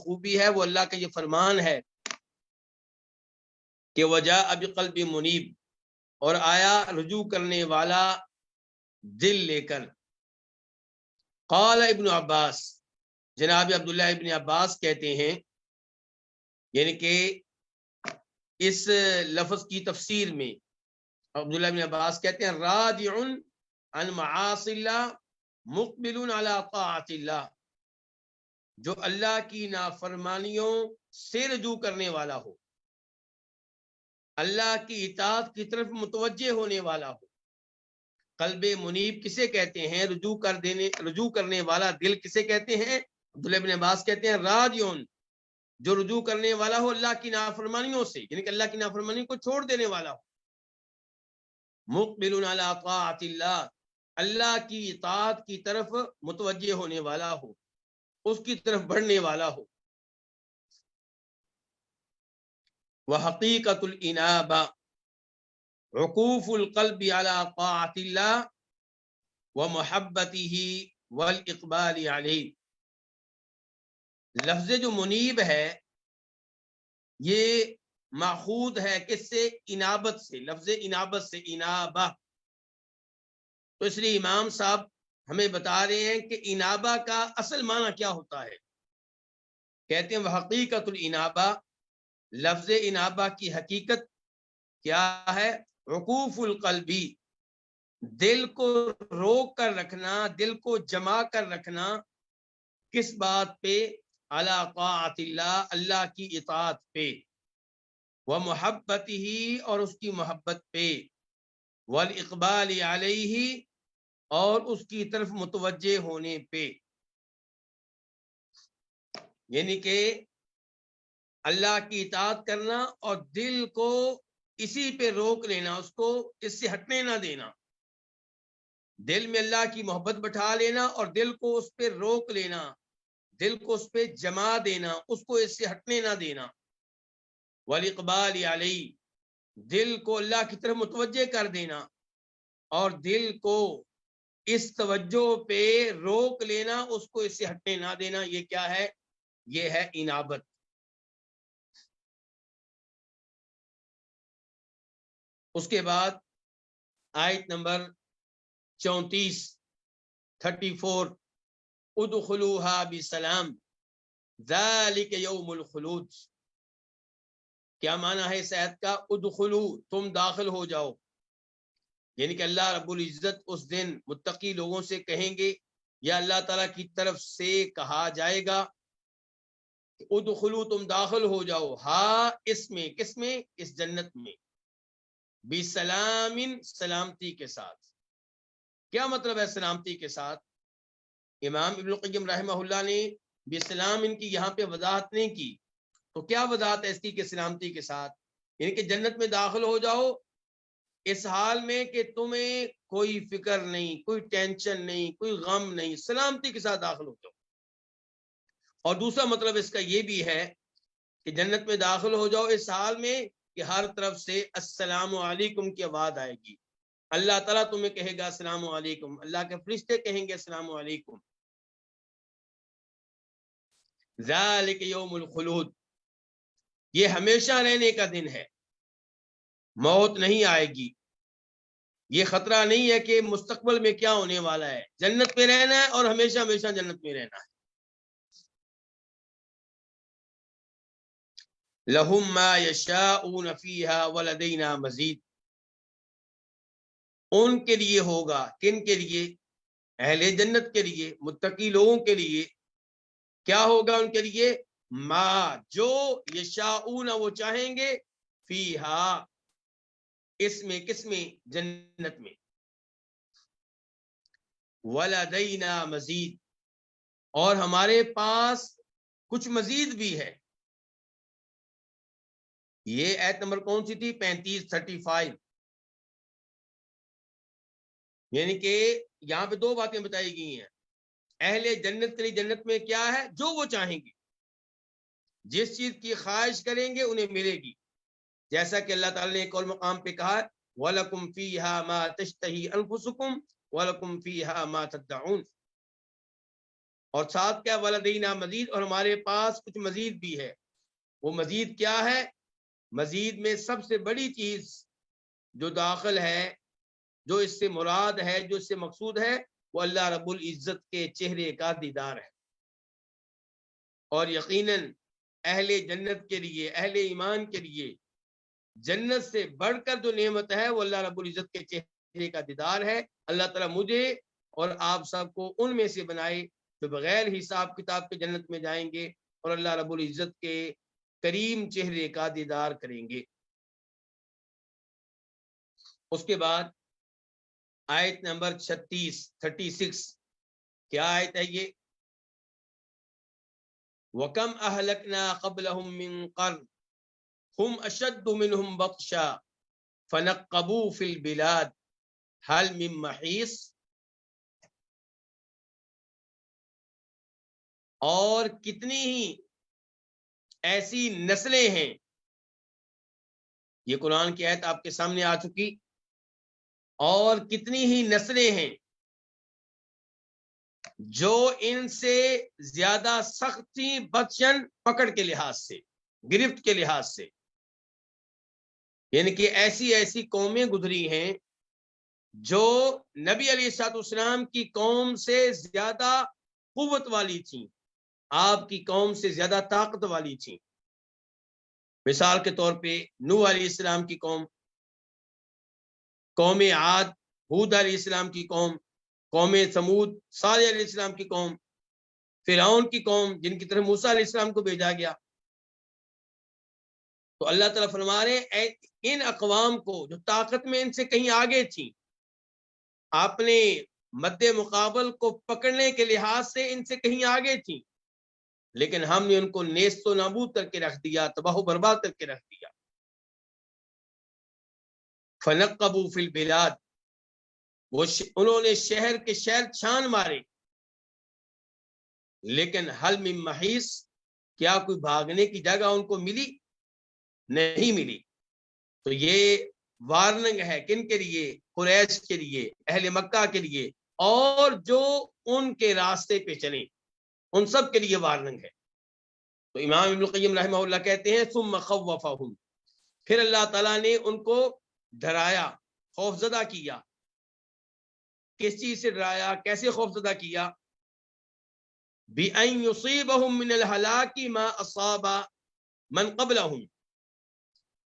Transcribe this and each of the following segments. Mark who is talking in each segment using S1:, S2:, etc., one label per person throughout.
S1: خوبی ہے وہ اللہ کا یہ فرمان ہے کہ وجاء بقلب منیب، اور آیا رجوع کرنے والا دل لے کر۔ قال ابن عباس، جناب عبداللہ ابن عباس کہتے ہیں، یعنی کہ اس لفظ کی تفسیر میں عبداللہ ابن عباس کہتے ہیں راجع عن معاصی اللہ مقبل علی طاعت اللہ، جو اللہ کی نافرمانیوں سے رجوع کرنے والا ہو، اللہ کی اطاعت کی طرف متوجہ ہونے والا ہو۔ قلب منیب کسے کہتے ہیں؟ رجوع کرنے والا دل کسے کہتے ہیں؟ عبداللہ ابن عباس کہتے ہیں راجعون، جو رجوع کرنے والا ہو اللہ کی نافرمانیوں سے، یعنی کہ اللہ کی نافرمانی کو چھوڑ دینے والا ہو۔ مقبل علی طاعت اللہ، اللہ کی اطاعت کی طرف متوجہ ہونے والا ہو، اس کی طرف بڑھنے والا ہو۔ وحقیقت الانابہ عقوف القلب علی طاعت اللہ ومحبتہ والاقبال علیہ۔ لفظ جو منیب ہے یہ ماخوذ ہے کس سے؟ انابت سے، لفظ انابت سے، انابہ۔ تو اس لیے امام صاحب ہمیں بتا رہے ہیں کہ انابہ کا اصل معنی کیا ہوتا ہے۔ کہتے ہیں وحقیقت الانابہ، لفظ انابہ کی حقیقت کیا ہے؟ عقوف القلبی، دل کو روک کر رکھنا، دل کو جما کر رکھنا، کس بات پہ؟ علی طاعت اللہ، اللہ کی اطاعت پہ، ومحبتہ، اور اس کی محبت پہ، والاقبال علیہ، اور اس کی طرف متوجہ ہونے پہ۔ یعنی کہ اللہ کی اطاعت کرنا اور دل کو اسی پہ روک لینا، اس کو اس سے ہٹنے نہ دینا، دل میں اللہ کی محبت بٹھا لینا اور دل کو اس پہ روک لینا، دل کو اس پہ جما دینا، اس کو اس سے ہٹنے نہ دینا۔ والاقبال علیہ، دل کو اللہ کی طرف متوجہ کر دینا اور دل کو اس توجہ پہ روک لینا، اس کو اس سے ہٹنے نہ دینا، یہ کیا ہے؟ یہ ہے انابت۔ اس کے بعد آیت نمبر 34 ادخلوها بسلام ذالک یوم الخلود۔ کیا معنی ہے اس آیت کا؟ ادخلو، تم داخل ہو جاؤ، یعنی کہ اللہ رب العزت اس دن متقی لوگوں سے کہیں گے یا اللہ تعالیٰ کی طرف سے کہا جائے گا ادخلو، تم داخل ہو جاؤ، ہاں اس میں، کس میں؟ اس جنت میں، بسلام، سلامتی کے ساتھ۔ کیا مطلب ہے سلامتی کے ساتھ؟ امام ابن القیم رحمہ اللہ نے بسلام ان کی یہاں پہ وضاحت نہیں کی، تو کیا وضاحت ہے اس کی کہ سلامتی کے ساتھ؟ یعنی کہ جنت میں داخل ہو جاؤ اس حال میں کہ تمہیں کوئی فکر نہیں، کوئی ٹینشن نہیں، کوئی غم نہیں، سلامتی کے ساتھ داخل ہو جاؤ۔ اور دوسرا مطلب اس کا یہ بھی ہے کہ جنت میں داخل ہو جاؤ اس حال میں کہ ہر طرف سے السلام علیکم کی آواز آئے گی، اللہ تعالیٰ تمہیں کہے گا السلام علیکم، اللہ کے فرشتے کہیں گے السلام علیکم۔ ذالک یوم الخلود، یہ ہمیشہ رہنے کا دن ہے، موت نہیں آئے گی، یہ خطرہ نہیں ہے کہ مستقبل میں کیا ہونے والا ہے، جنت میں رہنا ہے اور ہمیشہ ہمیشہ جنت میں رہنا ہے۔ لہم ما یشاءون فیہا ولدینا مزید، ان کے لیے ہوگا، کن کے لیے؟ اہل جنت کے لیے، متقی لوگوں کے لیے کیا ہوگا ان کے لیے؟ ما، جو یشاؤون، وہ چاہیں گے، فیہا، اس میں، کس میں؟ جنت میں، ولدینا مزید، اور ہمارے پاس کچھ مزید بھی ہے۔ یہ آیت نمبر کون سی تھی؟ 35 یعنی کہ یہاں پہ دو باتیں بتائی گئی ہیں، اہل جنت کے لیے جنت میں کیا ہے؟ جو وہ چاہیں گے، جس چیز کی خواہش کریں گے انہیں ملے گی، جیسا کہ اللہ تعالیٰ نے ایک اور مقام پہ کہا وَلَكُمْ فِيهَا مَا تَشْتَهِي أَنفُسُكُمْ وَلَكُمْ فِيهَا مَا تَدَّعُونَ۔ اور ساتھ کیا ولدینا مزید، اور ہمارے پاس کچھ مزید بھی ہے. وہ مزید کیا ہے؟ مزید میں سب سے بڑی چیز جو داخل ہے، جو اس سے مراد ہے، جو اس سے مقصود ہے، وہ اللہ رب العزت کے چہرے کا دیدار ہے. اور یقیناً اہل جنت کے لیے، اہل ایمان کے لیے جنت سے بڑھ کر جو نعمت ہے وہ اللہ رب العزت کے چہرے کا دیدار ہے. اللہ تعالیٰ مجھے اور آپ سب کو ان میں سے بنائے جو بغیر حساب کتاب کے جنت میں جائیں گے اور اللہ رب العزت کے کریم چہرے کا دیدار کریں گے. اس کے بعد آیت نمبر 36 کیا آیت ہے یہ؟ وَكَمْ أَهْلَكْنَا قَبْلَهُمْ مِنْ قَرْنٍ هُمْ أَشَدُّ مِنْهُمْ بَطْشًا فَنَقَّبُوا فِي الْبِلَادِ هَلْ مِنْ مَحِيصٍ. اور کتنی ہی ایسی نسلیں ہیں، یہ قرآن کی آیت آپ کے سامنے آ چکی، اور کتنی ہی نسلیں ہیں جو ان سے زیادہ سخت تھی، بطشن پکڑ کے لحاظ سے، گرفت کے لحاظ سے. یعنی کہ ایسی ایسی قومیں گزری ہیں جو نبی علیہ الصلوۃ والسلام کی قوم سے زیادہ قوت والی تھیں، آپ کی قوم سے زیادہ طاقت والی تھیں. مثال کے طور پہ نوح علیہ السلام کی قوم، قوم عاد ہود علیہ السلام کی قوم، قوم ثمود صالح علیہ السلام کی قوم، فرعون کی قوم جن کی طرف موسیٰ علیہ السلام کو بھیجا گیا. تو اللہ تعالیٰ فرما رہے ہیں ان اقوام کو جو طاقت میں ان سے کہیں آگے تھیں، اپنے مد مقابل کو پکڑنے کے لحاظ سے ان سے کہیں آگے تھیں، لیکن ہم نے ان کو نیست و نابود کر کے رکھ دیا، تباہ و برباد کر کے رکھ دیا. فنقبوا فی البلاد، انہوں نے شہر کے شہر چھان مارے، لیکن حل من محیص، کیا کوئی بھاگنے کی جگہ ان کو ملی؟ نہیں ملی. تو یہ وارننگ ہے کن کے لیے؟ قریش کے لیے، اہل مکہ کے لیے، اور جو ان کے راستے پہ چلیں ان سب کے لیے وارننگ ہے. تو امام ابن القیم رحمہ اللہ کہتے ہیں ثم خوفہم، پھر اللہ تعالیٰ نے ان کو ڈرایا، خوف زدہ کیا. کس چیز سے ڈرایا، کیسے خوف زدہ کیا؟ بِأَن يُصِيبَهُم مِّنَ الْهَلَاكِ مَا أَصَابَ مَن قَبْلَهُم،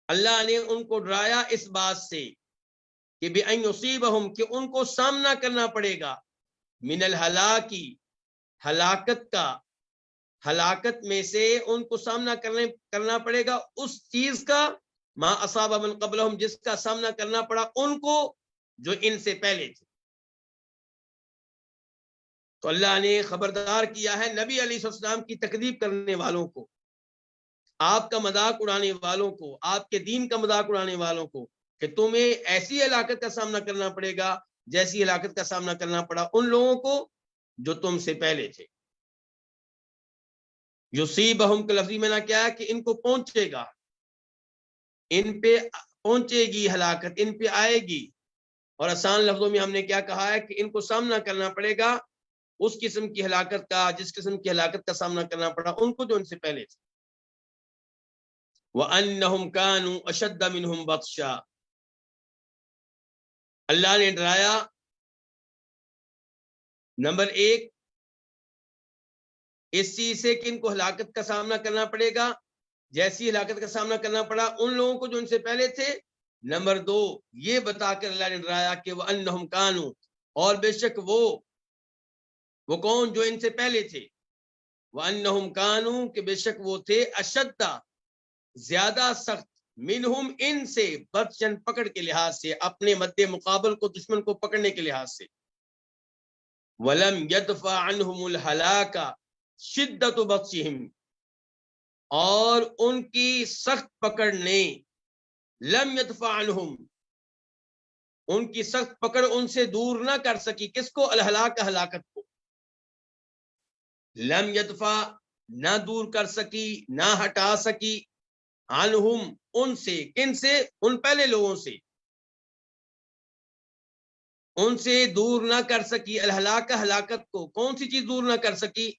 S1: اللہ نے ان کو ڈرایا اس بات سے کہ بِأَن يُصِيبَهُم، کہ ان کو سامنا کرنا پڑے گا، من الہلاکی، ہلاکت کا، ہلاکت میں سے ان کو سامنا کرنا پڑے گا اس چیز کا، ما اصاب من قبلہم، جس کا سامنا کرنا پڑا ان کو جو ان سے پہلے تھے. تو اللہ نے خبردار کیا ہے نبی علیہ السلام کی تکذیب کرنے والوں کو، آپ کا مذاق اڑانے والوں کو، آپ کے دین کا مذاق اڑانے والوں کو، کہ تمہیں ایسی ہلاکت کا سامنا کرنا پڑے گا جیسی ہلاکت کا سامنا کرنا پڑا ان لوگوں کو جو تم سے پہلے تھے. یصیبہم کا لفظی معنی کیا ہے؟ کہ ان کو پہنچے گا، ان پہ پہنچے گی ہلاکت، ان پہ آئے گی. اور آسان لفظوں میں ہم نے کیا کہا ہے کہ ان کو سامنا کرنا پڑے گا اس قسم کی ہلاکت کا، جس قسم کی ہلاکت کا سامنا کرنا پڑا ان کو جو ان سے پہلے تھے. وَأَنَّهُمْ كَانُوا أَشَدَّ مِنْهُمْ بَطْشًا، اللہ نے ڈرایا نمبر 1 اس چیز سے کہ ان کو ہلاکت کا سامنا کرنا پڑے گا جیسی ہلاکت کا سامنا کرنا پڑا ان لوگوں کو جو ان سے پہلے تھے. نمبر 2 یہ بتا کر اللہ نے ڈرایا کہ وَأَنَّهُمْ كَانُوا، اور بے شک وہ کون جو ان سے پہلے تھے، وَأَنَّهُمْ كَانُوا، کہ بے شک وہ تھے، اشد زیادہ سخت، منہم ان سے، بطشن پکڑ کے لحاظ سے، اپنے مد مقابل کو، دشمن کو پکڑنے کے لحاظ سے. وَلَمْ يَدْفَعْ عَنْهُمُ الْهَلَاكَ شِدَّةُ بَطْشِهِمْ، اور ان کی سخت پکڑ نے، لم يدفع عنہم، ان کی سخت پکڑ ان سے دور نہ کر سکی، کس کو؟ الہلاک، ہلاکت کو. لم يدفع، نہ دور کر سکی، نہ ہٹا سکی، عنہم، ان سے، کن سے؟ ان پہلے لوگوں سے. ان سے دور نہ کر سکی الہلاک ہلاکت کو. کون سی چیز دور نہ کر سکی؟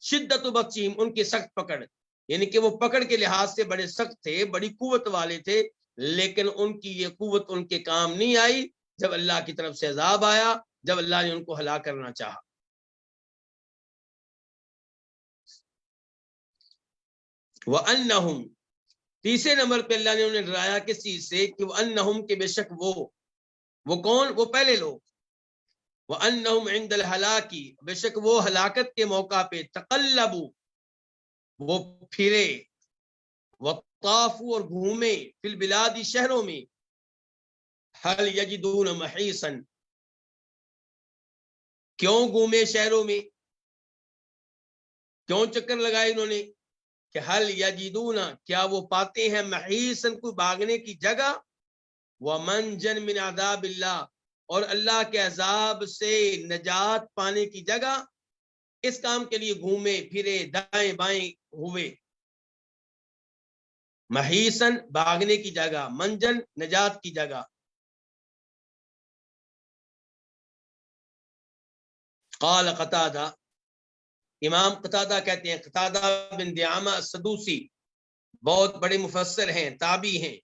S1: شدت و بطشہم، ان کی سخت پکڑ. یعنی کہ وہ پکڑ کے لحاظ سے بڑے سخت تھے، بڑی قوت والے تھے، لیکن ان کی یہ قوت ان کے کام نہیں آئی جب اللہ کی طرف سے عذاب آیا، جب اللہ نے ان کو ہلاک کرنا چاہا. وَأَنَّهُمْ، تیسرے نمبر پہ اللہ نے انہیں ڈرایا کس چیز سے؟ کہ وَأَنَّهُمْ، کہ بے شک وہ کون؟ وہ پہلے لوگ. وَأَنَّهُمْ عِنْدَ الْهَلَاكِ، بے شک وہ ہلاکت کے موقع پہ تقلبوا، وہ پھرے، وطافوا، اور گھومے، فی البلاد، شہروں میں، هل یجدون محیصا، کیوں گھومے شہروں میں، کیوں چکر لگائے انہوں نے؟ کہ حل یجدون، کیا وہ پاتے ہیں، محیصا، کوئی بھاگنے کی جگہ، ومنجن من عذاب اللہ، اور اللہ کے عذاب سے نجات پانے کی جگہ. اس کام کے لیے گھومے پھرے، دائیں بائیں ہوئے. محیصن، بھاگنے کی جگہ، منجن، نجات کی جگہ. قال قتادہ، امام قتادہ کہتے ہیں، قتادہ بن دعامہ السدوسی بہت بڑے مفسر ہیں، تابعی ہیں،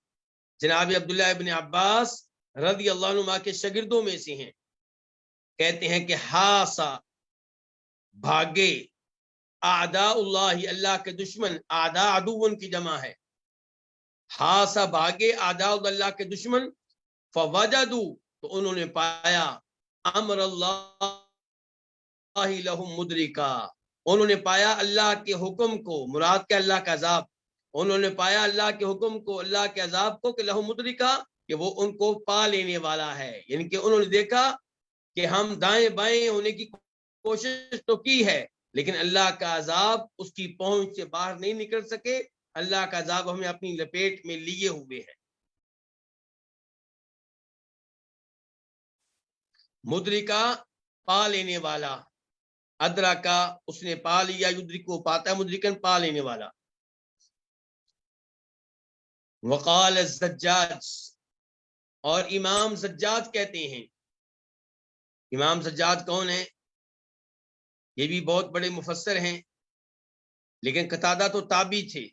S1: جناب عبداللہ ابن عباس رضی اللہ عنہ کے شاگردوں میں سے ہیں. کہتے ہیں کہ ہاسا، بھاگے، اعداء اللہ، اللہ کے دشمن، اعداء عدوون کی جمع ہے. ہاسا، بھاگے، اعداء اللہ کے دشمن، فوجدوا، تو انہوں نے پایا، امر اللہ لہم مدرکا، انہوں نے پایا اللہ کے حکم کو، مراد کے اللہ کا عذاب، انہوں نے پایا اللہ کے حکم کو، اللہ کے عذاب کو، کہ لہم مدرکا، کہ وہ ان کو پا لینے والا ہے. یعنی کہ انہوں نے دیکھا کہ ہم دائیں بائیں ہونے کی کوشش تو کی ہے، لیکن اللہ کا عذاب اس کی پہنچ سے باہر نہیں نکل سکے. اللہ کا عذاب ہمیں اپنی لپیٹ میں لیے ہوئے ہے. مدرکا، پا لینے والا، ادرکا، اس نے پا لیا، یدرک کو پاتا، مدرکن، پا لینے والا. وقال الزجاج، اور امام زجاج کہتے ہیں. امام زجاج کون ہیں؟ یہ بھی بہت بڑے مفسر ہیں، لیکن قتادہ تو تابعی تھے،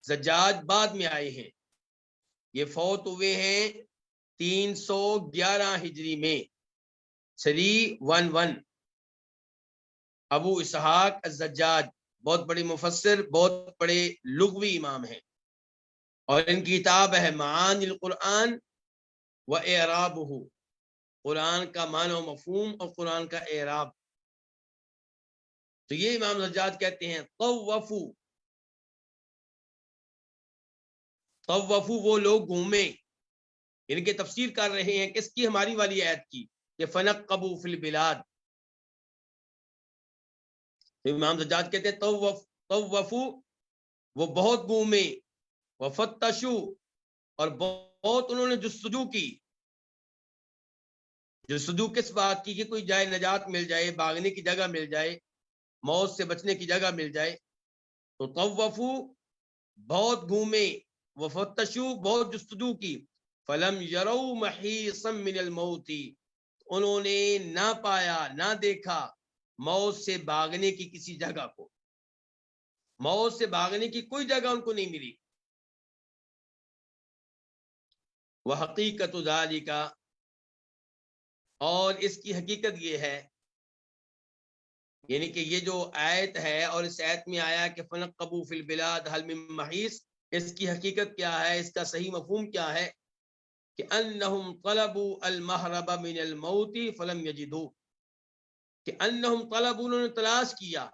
S1: زجاج بعد میں آئے ہیں. یہ فوت ہوئے ہیں 311 ہجری میں، 311. ابو اسحاق الزجاج بہت بڑے مفسر، بہت بڑے لغوی امام ہیں، اور ان کی کتاب ہے معانی القرآن و اعرابہ، قرآن کا معنی و مفہوم اور قرآن کا اعراب. تو یہ امام زجاج کہتے ہیں طوفو، وہ لوگ گھومے. ان کے تفسیر کر رہے ہیں کس کی؟ ہماری والی آیت کی، کہ فنقبوا فی البلاد. امام زجاج کہتے ہیں طوفو، وہ بہت گھومے، وفتشو، اور بہت انہوں نے جستجو کی. جستجو کس بات کی؟ کہ کوئی جائے نجات مل جائے، بھاگنے کی جگہ مل جائے، موت سے بچنے کی جگہ مل جائے. تو طوفو، بہت گھومے، وفتشو، بہت جستجو کی. فلم یروا محیصا من الموت، انہوں نے نہ پایا، نہ دیکھا موت سے بھاگنے کی کسی جگہ کو. موت سے بھاگنے کی کوئی جگہ ان کو نہیں ملی. وحقیقت ذالک، اور اس کی حقیقت یہ ہے، یعنی کہ یہ جو آیت ہے، اور اس آیت میں آیا کہ فنقبوا فی البلاد هل من محیص، اس کی حقیقت کیا ہے، اس کا صحیح مفہوم کیا ہے؟ کہ انہم طلبوا المہرب من الموت فلم یجدوا، کہ انہم طلبوا، انہوں نے تلاش کیا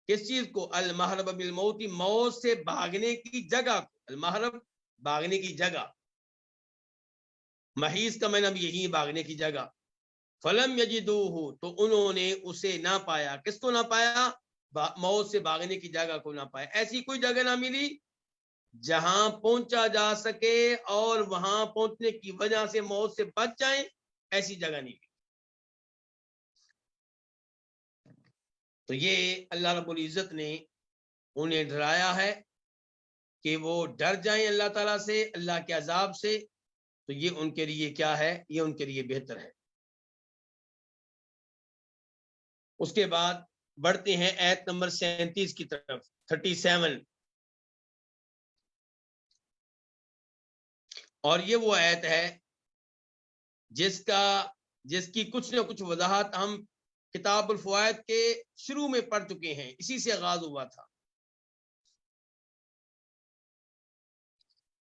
S1: کس چیز کو؟ المہرب من الموت، موت سے بھاگنے کی جگہ کو. المہرب، بھاگنے کی جگہ، محیص کا معنی بھی یہی ہے، بھاگنے کی جگہ. فلم یجدوہ، تو انہوں نے اسے نہ پایا. کس کو نہ پایا؟ موت سے بھاگنے کی جگہ کو نہ پایا. ایسی کوئی جگہ نہ ملی جہاں پہنچا جا سکے اور وہاں پہنچنے کی وجہ سے موت سے بچ جائیں، ایسی جگہ نہیں ملی. تو یہ اللہ رب العزت نے انہیں ڈرایا ہے کہ وہ ڈر جائیں اللہ تعالیٰ سے، اللہ کے عذاب سے، تو یہ ان کے لیے کیا ہے؟ یہ ان کے لیے بہتر ہے۔ اس کے بعد بڑھتے ہیں آیت نمبر 37 کی طرف، 37، اور یہ وہ آیت ہے جس کی کچھ نہ کچھ وضاحت ہم کتاب الفوائد کے شروع میں پڑھ چکے ہیں، اسی سے آغاز ہوا تھا۔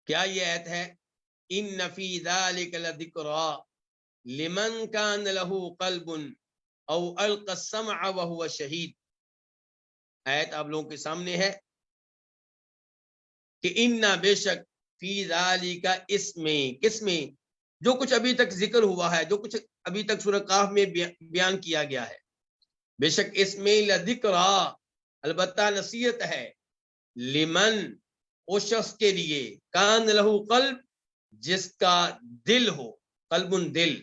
S1: کیا یہ آیت ہے؟ ان فی ذلک لذکری لمن کان له قلب او القى السمع وهو شہید۔ آیت آپ لوگوں کے سامنے ہے کہ ان بے شک فی ذالک اس میں جو کچھ ابھی تک ذکر ہوا ہے، جو کچھ ابھی تک سورہ کاف میں بیان کیا گیا ہے، بے شک اس میں لذکرا البتہ نصیحت ہے، لمن اس شخص کے لیے، کان لہو قلب جس کا دل ہو، قلب دل،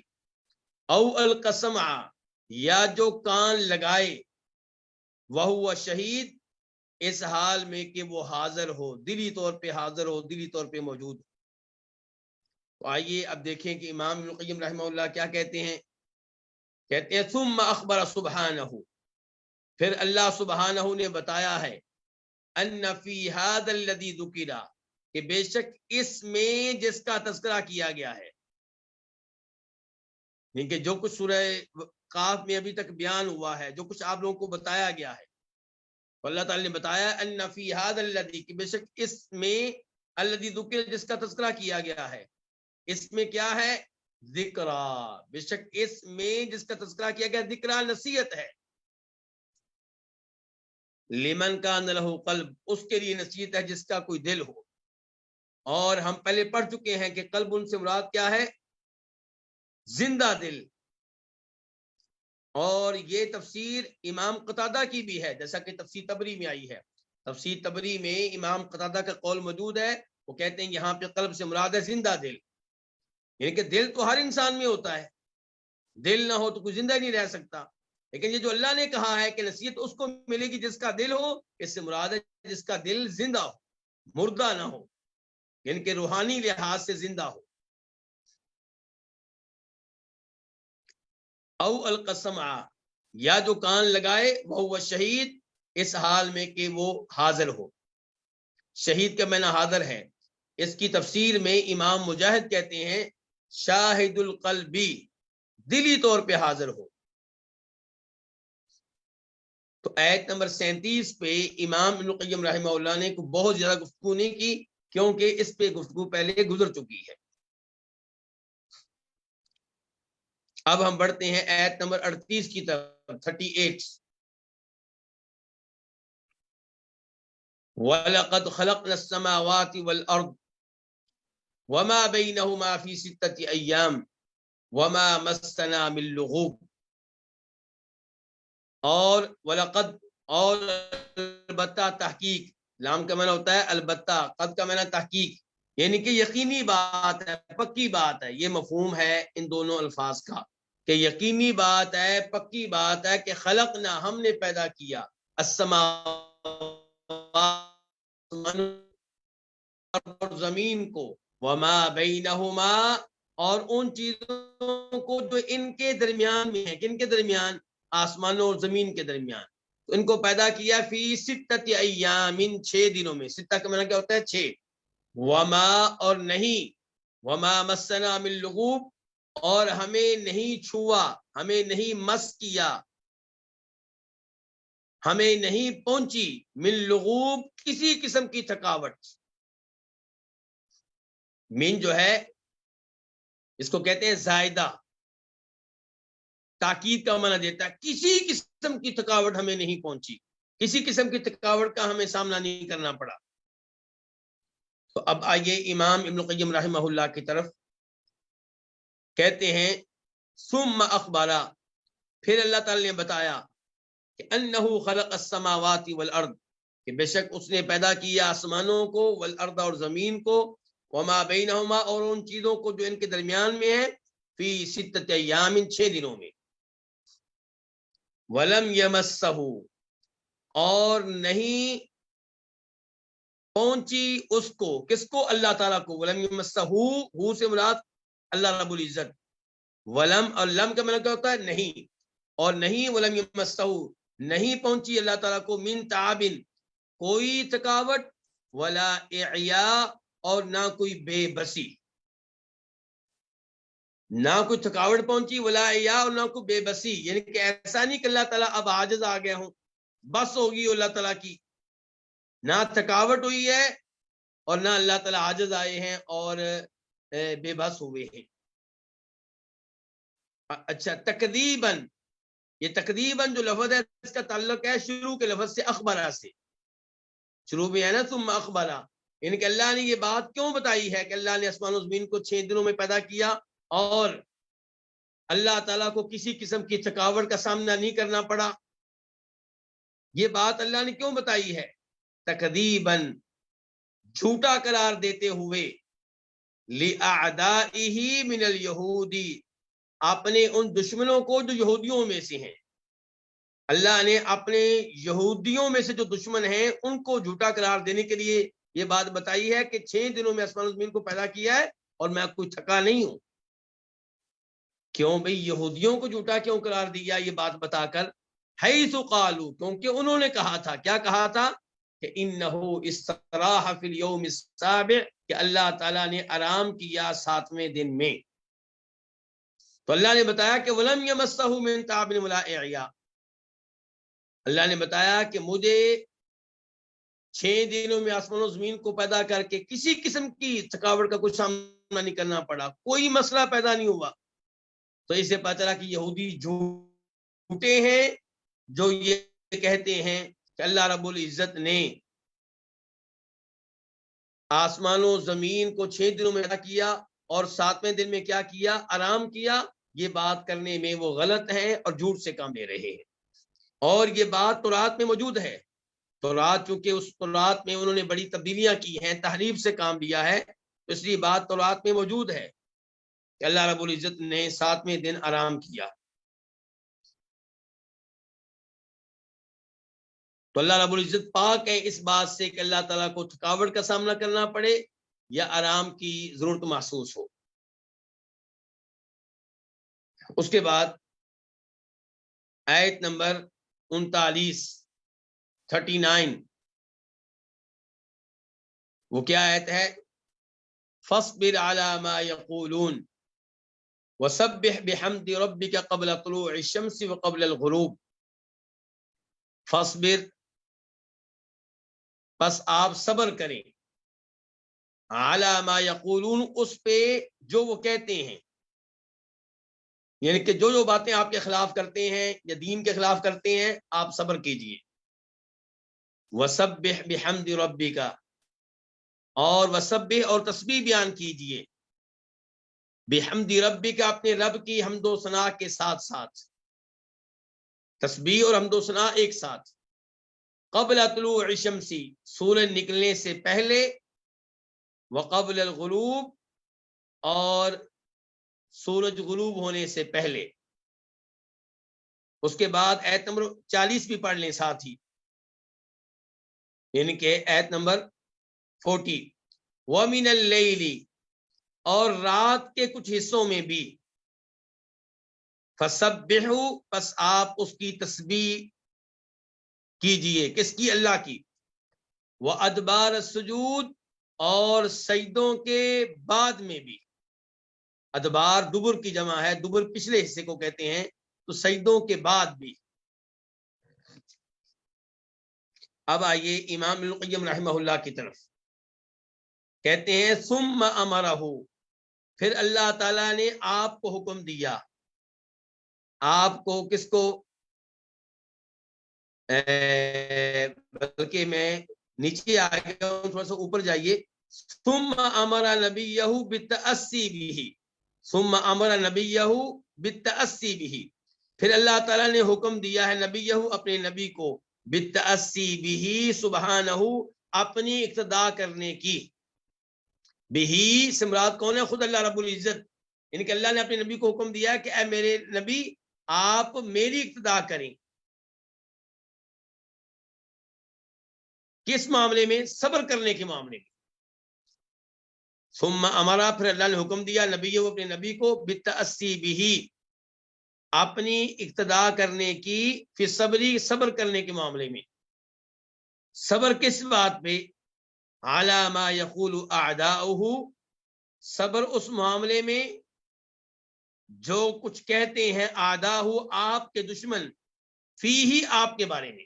S1: او القسمع یا جو کان لگائے، وہو شہید اس حال میں کہ وہ حاضر ہو، دلی طور پہ حاضر ہو، دلی طور پہ موجود ہو۔ تو آئیے اب دیکھیں کہ امام ابن القیم رحمہ اللہ کیا کہتے ہیں۔ کہتے ہیں ثم اخبر سبحانہ، پھر اللہ سبحانہ نے بتایا ہے، ان فی ھذا الذی ذکر، کہ بے شک اس میں جس کا تذکرہ کیا گیا ہے، یعنی کہ جو کچھ سورہ قاف میں ابھی تک بیان ہوا ہے، جو کچھ آپ لوگوں کو بتایا گیا ہے، تو اللہ تعالی نے بتایا ان فی ھذا الذی، کہ بے شک اس میں الذی ذکر جس کا تذکرہ کیا گیا ہے، اس میں کیا ہے؟ ذکرا، بے شک اس میں جس کا تذکرہ کیا گیا ذکرا نصیحت ہے، لمن کان لہ قلب اس کے لیے نصیحت ہے جس کا کوئی دل ہو۔ اور ہم پہلے پڑھ چکے ہیں کہ قلب ان سے مراد کیا ہے؟ زندہ دل۔ اور یہ تفسیر امام قتادہ کی بھی ہے، جیسا کہ تفسیر طبری میں آئی ہے۔ تفسیر طبری میں امام قتادہ کا قول موجود ہے، وہ کہتے ہیں یہاں پہ قلب سے مراد ہے زندہ دل، یعنی کہ دل تو ہر انسان میں ہوتا ہے، دل نہ ہو تو کوئی زندہ نہیں رہ سکتا، لیکن یہ جو اللہ نے کہا ہے کہ نصیحت اس کو ملے گی جس کا دل ہو، اس سے مراد ہے جس کا دل زندہ ہو، مردہ نہ ہو، یعنی کہ روحانی لحاظ سے زندہ ہو۔ او القسمع یا جو کان لگائے، وہ شہید اس حال میں کہ وہ حاضر ہو۔ شہید کا معنی حاضر ہے۔ اس کی تفسیر میں امام مجاہد کہتے ہیں شاہد القلبی، دلی طور پہ حاضر ہو۔ تو آیت نمبر 37 پہ امام ابن القیم رحمہ اللہ نے بہت زیادہ گفتگو نہیں کی، کیونکہ اس پہ گفتگو پہلے گزر چکی ہے۔ اب ہم بڑھتے ہیں آیت نمبر 38 کی طرف، 38۔ وَلَقَدْ خَلَقْنَا السَّمَاوَاتِ وَالْأَرْضَ وَمَا بَيْنَهُمَا فِي سِتَّةِ أَيَّامٍ وَمَا مَسَّنَا مِن لُغُوبٍ، اور وَلَقَدْ اور البتہ تحقیق، لام کا معنی ہوتا ہے البتہ، قد کا معنی تحقیق، یعنی کہ یقینی بات ہے، پکی بات ہے۔ یہ مفہوم ہے ان دونوں الفاظ کا کہ یقینی بات ہے، پکی بات ہے کہ خلقنا ہم نے پیدا کیا، اور زمین کو، وما بینہما اور ان چیزوں کو جو ان کے درمیان میں ہے، کن کے درمیان؟ آسمانوں اور زمین کے درمیان، تو ان کو پیدا کیا فی ستۃ ایام، 6 دنوں میں۔ ستہ کا معنی کیا ہوتا ہے؟ 6۔ وما اور نہیں، وما مسنا من لغوب اور ہمیں نہیں چھوا، ہمیں نہیں مس کیا، ہمیں نہیں پہنچی من لغوب کسی قسم کی تھکاوٹ۔ من جو ہے اس کو کہتے ہیں زائدہ، تاکید کا معنی دیتا ہے، کسی قسم کی تھکاوٹ ہمیں نہیں پہنچی، کسی قسم کی تھکاوٹ کا ہمیں سامنا نہیں کرنا پڑا۔ تو اب آئیے امام ابن القیم رحمہ اللہ کی طرف، کہتے ہیں ثم اخبارا، پھر اللہ تعالی نے بتایا کہ انہ خلق السماوات والارض، کہ بے شک اس نے پیدا کیا آسمانوں کو، والارض اور زمین کو، وما بینہما اور ان چیزوں کو جو ان کے درمیان میں ہے، فی ستۃ ایام 6 دنوں میں، ولم یمسہ اور نہیں پہنچی اس کو، کس کو؟ اللہ تعالیٰ کو۔ ولم یمسہ ہو سے مراد اللہ رب العزت. ولم اور لم کا مطلب کیا ہوتا ہے؟ نہیں. اور نہیں ولم یمسہ، نہیں پہنچی اللہ تعالیٰ کو من تعابن کوئی تھکاوٹ، ولا اعیاء اور نہ کوئی بے بسی، نہ کوئی تھکاوٹ پہنچی، ولا اعیاء اور نہ کوئی بے بسی. یعنی کہ ایسا نہیں کہ اللہ تعالیٰ اب عاجز آ گئے ہوں، بس ہوگی اللہ تعالیٰ کی، نہ تھکاوٹ ہوئی ہے اور نہ اللہ تعالیٰ عاجز آئے ہیں اور بے بس ہوئے ہیں. اچھا، تکذیباً، یہ تکذیباً جو لفظ ہے اس کا تعلق ہے شروع کے لفظ سے، اخبرہ سے. شروع میں ہے نا ثم اخبرہ، یعنی کہ اللہ نے یہ بات کیوں بتائی ہے کہ اللہ نے آسمان و زمین کو 6 دنوں میں پیدا کیا اور اللہ تعالیٰ کو کسی قسم کی تھکاوٹ کا سامنا نہیں کرنا پڑا. یہ بات اللہ نے کیوں بتائی ہے؟ تکذیباً، جھوٹا قرار دیتے ہوئے، لِأَعْدَائِهِ مِنَ الْيَهُودِ، اپنے ان دشمنوں کو جو یہودیوں میں سے ہیں. اللہ نے اپنے یہودیوں میں سے جو دشمن ہیں ان کو جھوٹا قرار دینے کے لیے یہ بات بتائی ہے کہ 6 دنوں میں آسمان و زمین کو پیدا کیا ہے اور میں کوئی تھکا نہیں ہوں. کیوں بھئی یہودیوں کو جھوٹا کیوں قرار دیا یہ بات بتا کر؟ حیث قالوا، کیونکہ انہوں نے کہا تھا، کیا کہا تھا؟ کہ انہو استراح فی الیوم السابع، کہ اللہ تعالیٰ نے آرام کیا 7ویں دن میں. تو اللہ نے بتایا کہ ولم یمسہ من تعب ولا اعیاء، اللہ نے بتایا کہ مجھے 6 دنوں میں آسمان و زمین کو پیدا کر کے کسی قسم کی تھکاوٹ کا کچھ سامنا نہیں کرنا پڑا، کوئی مسئلہ پیدا نہیں ہوا. تو اس سے پتہ چلا کہ یہودی جھوٹے ہیں جو یہ کہتے ہیں کہ اللہ رب العزت نے آسمان و زمین کو 6 دنوں میں پیدا کیا اور 7ویں دن میں کیا کیا؟ آرام کیا. یہ بات کرنے میں وہ غلط ہیں اور جھوٹ سے کام لے رہے ہیں. اور یہ بات تورات میں موجود ہے. تورات چونکہ اس تورات میں انہوں نے بڑی تبدیلیاں کی ہیں، تحریف سے کام لیا ہے، اس لیے بات تورات میں موجود ہے کہ اللہ رب العزت نے 7ویں دن آرام کیا. تو اللہ رب العزت پاک ہے اس بات سے کہ اللہ تعالیٰ کو تھکاوٹ کا سامنا کرنا پڑے یا آرام کی ضرورت محسوس ہو. اس کے بعد آیت نمبر 39 وہ کیا آیت ہے؟ فاصبر على ما يقولون وسبح بحمد ربك قبل طلوع الشمس وقبل الغروب. فاصبر، پس آپ صبر کریں، على ما يقولون، اس پہ جو وہ کہتے ہیں، یعنی کہ جو باتیں آپ کے خلاف کرتے ہیں یا دین کے خلاف کرتے ہیں آپ صبر کیجئے. وسبح بحمد ربک، اور وسبح اور تسبیح بیان کیجئے، بحمد ربک، اپنے رب کی حمد و ثنا کے ساتھ ساتھ، تسبیح اور حمد و ثنا ایک ساتھ. قبل طلوع الشمس، سورج نکلنے سے پہلے، وقبل الغروب، اور سورج غروب ہونے سے پہلے. اس کے بعد آیت نمبر 40 بھی پڑھ لیں ساتھ ہی، یعنی کہ آیت نمبر 40. وَمِنَ اللَّيْلِ، اور رات کے کچھ حصوں میں بھی، فَسَبِّحُوا، پس آپ اس کی تسبیح کیجئے، کس کی؟ اللہ کی. وَأَدْبَارَ السُّجُودِ، اور سجدوں کے بعد میں بھی. ادبار دبر کی جمع ہے، دبر پچھلے حصے کو کہتے ہیں، تو سجدوں کے بعد بھی. اب آئیے امام ابن القیم رحمہ اللہ کی طرف. کہتے ہیں ثم امرہ، پھر اللہ تعالیٰ نے آپ کو حکم دیا. آپ کو کس کو؟ بلکہ میں نیچے آ گیا ہوں، تھوڑا سا اوپر جائیے. ثم امر نبیہ بالتأسی بہ، ثم امر نبیہ بالتأسی بہ، پھر اللہ تعالیٰ نے حکم دیا ہے نبیہ، اپنے نبی کو، بالتأسی بہ، سبحانہ، اپنی اقتداء کرنے کی. بہی سے مراد کون ہے؟ خود اللہ رب العزت. یعنی کہ اللہ نے اپنے نبی کو حکم دیا کہ اے میرے نبی آپ میری اقتداء کریں. کس معاملے میں؟ صبر کرنے کے معاملے میں. ثم امرا، پھر اللہ نے حکم دیا نبی وہ اپنے نبی کو بالتأسی بھی، اپنی اقتدا کرنے کی، فی صبری، صبر کرنے کے معاملے میں. صبر کس بات پہ؟ علی ما یقول اعداؤہ، صبر اس معاملے میں جو کچھ کہتے ہیں اعداؤہ، آپ کے دشمن، فی ہی، آپ کے بارے میں.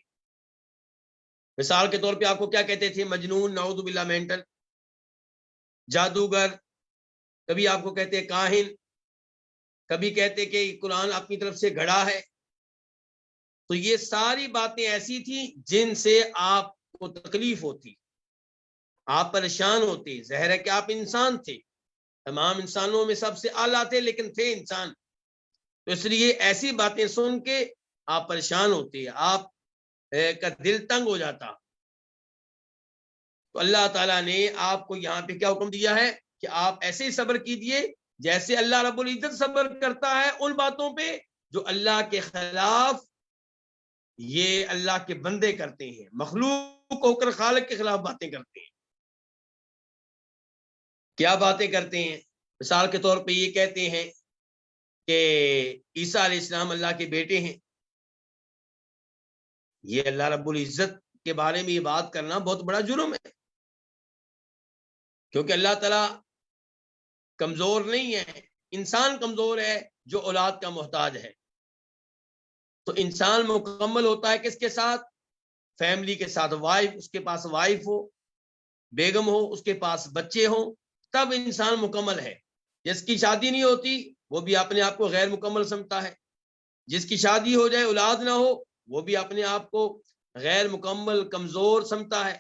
S1: مثال کے طور پہ آپ کو کیا کہتے تھے؟ مجنون، نعوذ باللہ، مینٹل، جادوگر، کبھی آپ کو کہتے کاہن، کبھی کہتے کہ قرآن اپنی طرف سے گھڑا ہے. تو یہ ساری باتیں ایسی تھیں جن سے آپ کو تکلیف ہوتی، آپ پریشان ہوتے. ظاہر ہے کہ آپ انسان تھے، تمام انسانوں میں سب سے اعلیٰ تھے، لیکن تھے انسان. تو اس لیے ایسی باتیں سن کے آپ پریشان ہوتے، آپ کا دل تنگ ہو جاتا. تو اللہ تعالیٰ نے آپ کو یہاں پہ کیا حکم دیا ہے کہ آپ ایسے ہی صبر کیجئے جیسے اللہ رب العزت صبر کرتا ہے ان باتوں پہ جو اللہ کے خلاف یہ اللہ کے بندے کرتے ہیں، مخلوق ہو کر خالق کے خلاف باتیں کرتے ہیں. کیا باتیں کرتے ہیں؟ مثال کے طور پہ یہ کہتے ہیں کہ عیسیٰ علیہ السلام اللہ کے بیٹے ہیں. یہ اللہ رب العزت کے بارے میں یہ بات کرنا بہت بڑا جرم ہے، کیونکہ اللہ تعالیٰ کمزور نہیں ہے، انسان کمزور ہے جو اولاد کا محتاج ہے. تو انسان مکمل ہوتا ہے کس کے ساتھ؟ فیملی کے ساتھ. وائف، اس کے پاس وائف ہو، بیگم ہو، اس کے پاس بچے ہوں، تب انسان مکمل ہے. جس کی شادی نہیں ہوتی وہ بھی اپنے آپ کو غیر مکمل سمجھتا ہے. جس کی شادی ہو جائے، اولاد نہ ہو، وہ بھی اپنے آپ کو غیر مکمل، کمزور سمجھتا ہے.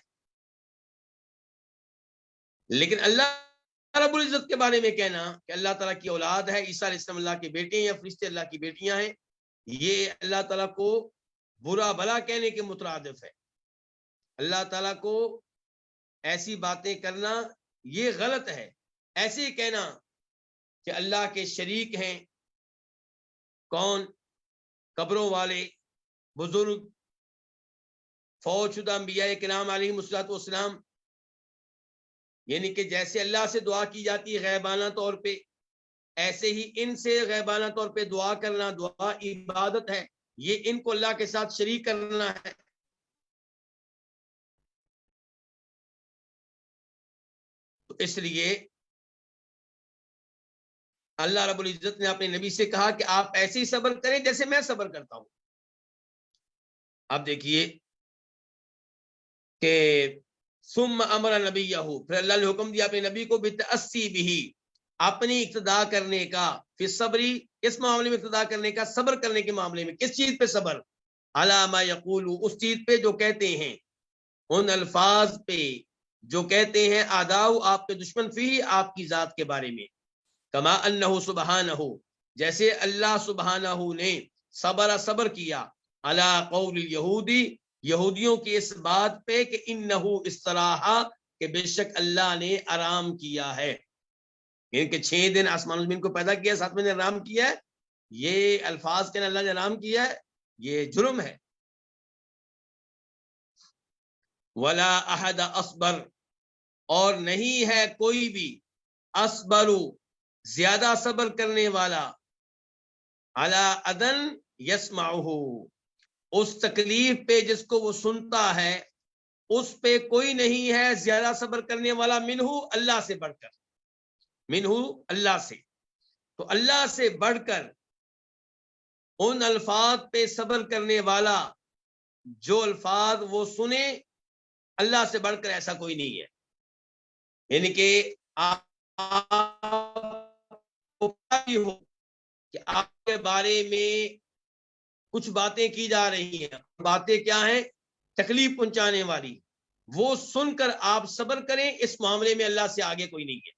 S1: لیکن اللہ رب العزت کے بارے میں کہنا کہ اللہ تعالیٰ کی اولاد ہے، عیسیٰ علیہ السلام اللہ کے بیٹے ہیں یا فرشتے اللہ کی بیٹیاں ہیں، یہ اللہ تعالیٰ کو برا بھلا کہنے کے مترادف ہے. اللہ تعالیٰ کو ایسی باتیں کرنا یہ غلط ہے. ایسے کہنا کہ اللہ کے شریک ہیں، کون؟ قبروں والے، بزرگ، فوت شدہ انبیاء کرام علیہم السلام، یعنی کہ جیسے اللہ سے دعا کی جاتی ہے غیبانہ طور پہ، ایسے ہی ان سے غیبانہ طور پہ دعا کرنا، دعا عبادت ہے. یہ ان کو اللہ کے ساتھ شریک کرنا ہے. تو اس لیے اللہ رب العزت نے اپنے نبی سے کہا کہ آپ ایسے ہی صبر کریں جیسے میں صبر کرتا ہوں. اب دیکھیے کہ ثم امر نبیہ، پھر اللہ نے حکم دیا اپنے نبی کو بالتأسی بھی، اپنی اقتدا کرنے کا، فی صبری، اس معاملے میں اقتدا کرنے کا، صبر کرنے کے معاملے میں. کس چیز پہ صبر؟ علی ما یقول، اس چیز پہ جو کہتے ہیں، ان الفاظ پہ جو کہتے ہیں اعداؤ، آپ کے دشمن، فی، آپ کی ذات کے بارے میں. کما انہ سبحانہ، جیسے اللہ سبحانہ نے صبر کیا، علی قول الیہودی، یہودیوں کی اس بات پہ کہ انہ استراح، کہ بے شک اللہ نے آرام کیا ہے. یعنی کہ 6 دن آسمان و زمین کو پیدا کیا، 7ویں دن آرام کیا ہے. یہ الفاظ کے اللہ نے آرام کیا ہے، یہ جرم ہے. ولا احد اصبر، اور نہیں ہے کوئی بھی، اصبر، زیادہ صبر کرنے والا، علی اذن یسمعہ، اس تکلیف پہ جس کو وہ سنتا ہے، اس پہ کوئی نہیں ہے زیادہ صبر کرنے والا، منہ، اللہ سے بڑھ کر، منہ، اللہ سے. تو اللہ سے بڑھ کر ان الفاظ پہ صبر کرنے والا، جو الفاظ وہ سنے، اللہ سے بڑھ کر ایسا کوئی نہیں ہے. یعنی کہ آپ کو ہو کہ آپ کے بارے میں کچھ باتیں کی جا رہی ہیں، باتیں کیا ہیں؟ تکلیف پہنچانے والی، وہ سن کر آپ صبر کریں. اس معاملے میں اللہ سے آگے کوئی نہیں ہے.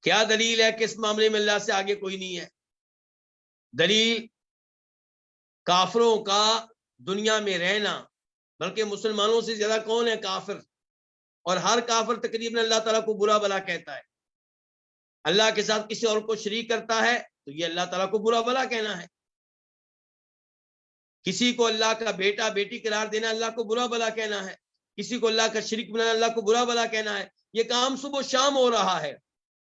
S1: کیا دلیل ہے کہ اس معاملے میں اللہ سے آگے کوئی نہیں ہے؟ دلیل کافروں کا دنیا میں رہنا، بلکہ مسلمانوں سے زیادہ کون ہے؟ کافر. اور ہر کافر تقریباً اللہ تعالیٰ کو برا بلا کہتا ہے. اللہ کے ساتھ کسی اور کو شریک کرتا ہے تو یہ اللہ تعالیٰ کو برا بلا کہنا ہے. کسی کو اللہ کا بیٹا بیٹی قرار دینا اللہ کو برا بلا کہنا ہے. کسی کو اللہ کا شریک بنانا اللہ کو برا بلا کہنا ہے. یہ کام صبح و شام ہو رہا ہے،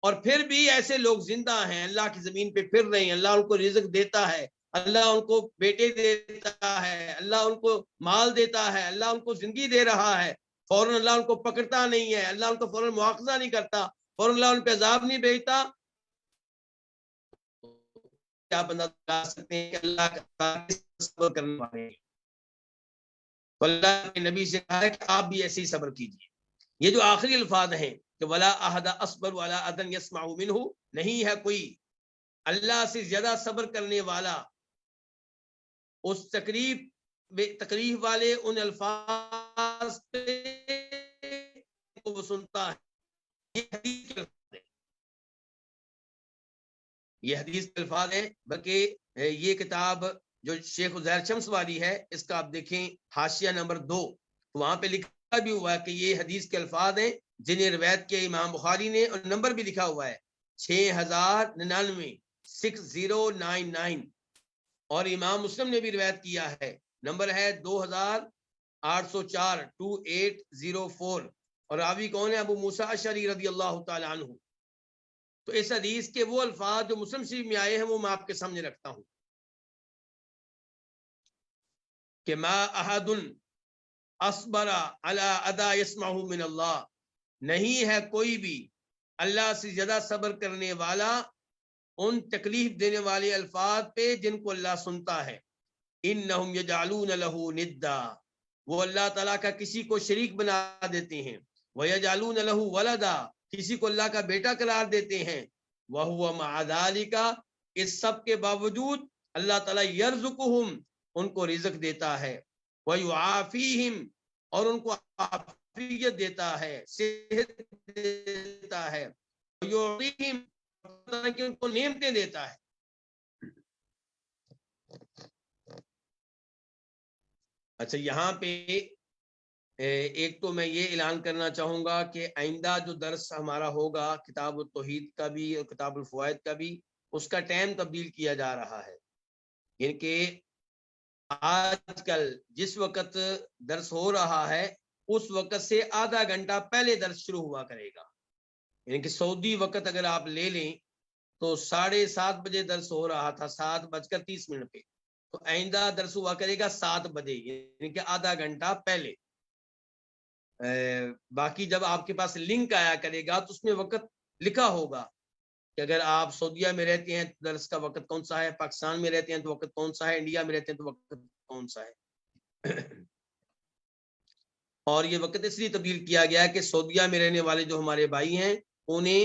S1: اور پھر بھی ایسے لوگ زندہ ہیں، اللہ کی زمین پہ پھر رہے ہیں، اللہ ان کو رزق دیتا ہے، اللہ ان کو بیٹے دیتا ہے، اللہ ان کو مال دیتا ہے، اللہ ان کو زندگی دے رہا ہے، فوراً اللہ ان کو پکڑتا نہیں ہے، اللہ ان کو فوراً مواخذہ نہیں کرتا، فوراً اللہ ان پہ عذاب نہیں بھیجتا، کیا بندہ بتا سکتے ہیں کہ اللہ کا صبر کرنے والے ہیں؟ اللہ کے نبی سے کہا ہے کہ آپ بھی ایسے ہی صبر کیجیے۔ یہ جو آخری الفاظ ہیں کہ ولا احد اصبر ولا اذن يسمع منه، نہیں ہے کوئی اللہ سے زیادہ صبر کرنے والا اس تکلیف والے ان الفاظ پہ وہ سنتا ہے۔ یہ حدیث کے الفاظ ہیں، یہ حدیث کے الفاظ ہیں، بلکہ یہ کتاب جو شیخ عزیر شمس والی ہے، اس کا آپ دیکھیں حاشیہ نمبر 2، وہاں پہ لکھا بھی ہوا ہے کہ یہ حدیث کے الفاظ ہیں جنہیں روایت کیا امام بخاری نے، اور نمبر بھی لکھا ہوا ہے 6099 6099، اور امام مسلم نے بھی روایت کیا ہے، نمبر ہے 2804 2804، اور راوی کون ہے؟ ابو موسیٰ اشعری رضی اللہ تعالی عنہ۔ تو اس حدیث کے وہ الفاظ جو مسلم شریف میں آئے ہیں وہ میں آپ کے سامنے رکھتا ہوں کہ ما احد اصبر علی ادا یسمعہ من اللہ، نہیں ہے کوئی بھی اللہ سے زیادہ صبر کرنے والا ان تکلیف دینے والے الفاظ پہ جن کو اللہ سنتا ہے۔ انہم یجعلون لہ ندا، وہ اللہ تعالیٰ کا کسی کو شریک بنا دیتے ہیں، ویجعلون لہ ولدا، کسی کو اللہ کا بیٹا قرار دیتے ہیں، وہو مع ذالک، اس سب کے باوجود اللہ تعالیٰ یرزقہم، ان کو رزق دیتا ہے، ویعافیہم، اور ان کو عافیت دیتا ہے، صحت دیتا ہے، ویعطیہم، کہ ان کو نعمتیں دیتا ہے۔ اچھا، یہاں پہ ایک تو میں یہ اعلان کرنا چاہوں گا کہ آئندہ جو درس ہمارا ہوگا کتاب التوحید کا بھی اور کتاب الفوائد کا بھی، اس کا ٹائم تبدیل کیا جا رہا ہے، یعنی کہ آج کل جس وقت درس ہو رہا ہے اس وقت سے آدھا گھنٹہ پہلے درس شروع ہوا کرے گا، یعنی کہ سعودی وقت اگر آپ لے لیں تو 7:30 بجے درس ہو رہا تھا، 7:30 پہ، تو آئندہ درس ہوا کرے گا 7 بجے، یعنی کہ آدھا گھنٹہ پہلے۔ باقی جب آپ کے پاس لنک آیا کرے گا تو اس میں وقت لکھا ہوگا کہ اگر آپ سعودیہ میں رہتے ہیں تو درس کا وقت کون سا ہے، پاکستان میں رہتے ہیں تو وقت کون سا ہے، انڈیا میں رہتے ہیں تو وقت کون سا ہے۔ اور یہ وقت اس لیے تبدیل کیا گیا ہے کہ سعودیہ میں رہنے والے جو ہمارے بھائی ہیں انہیں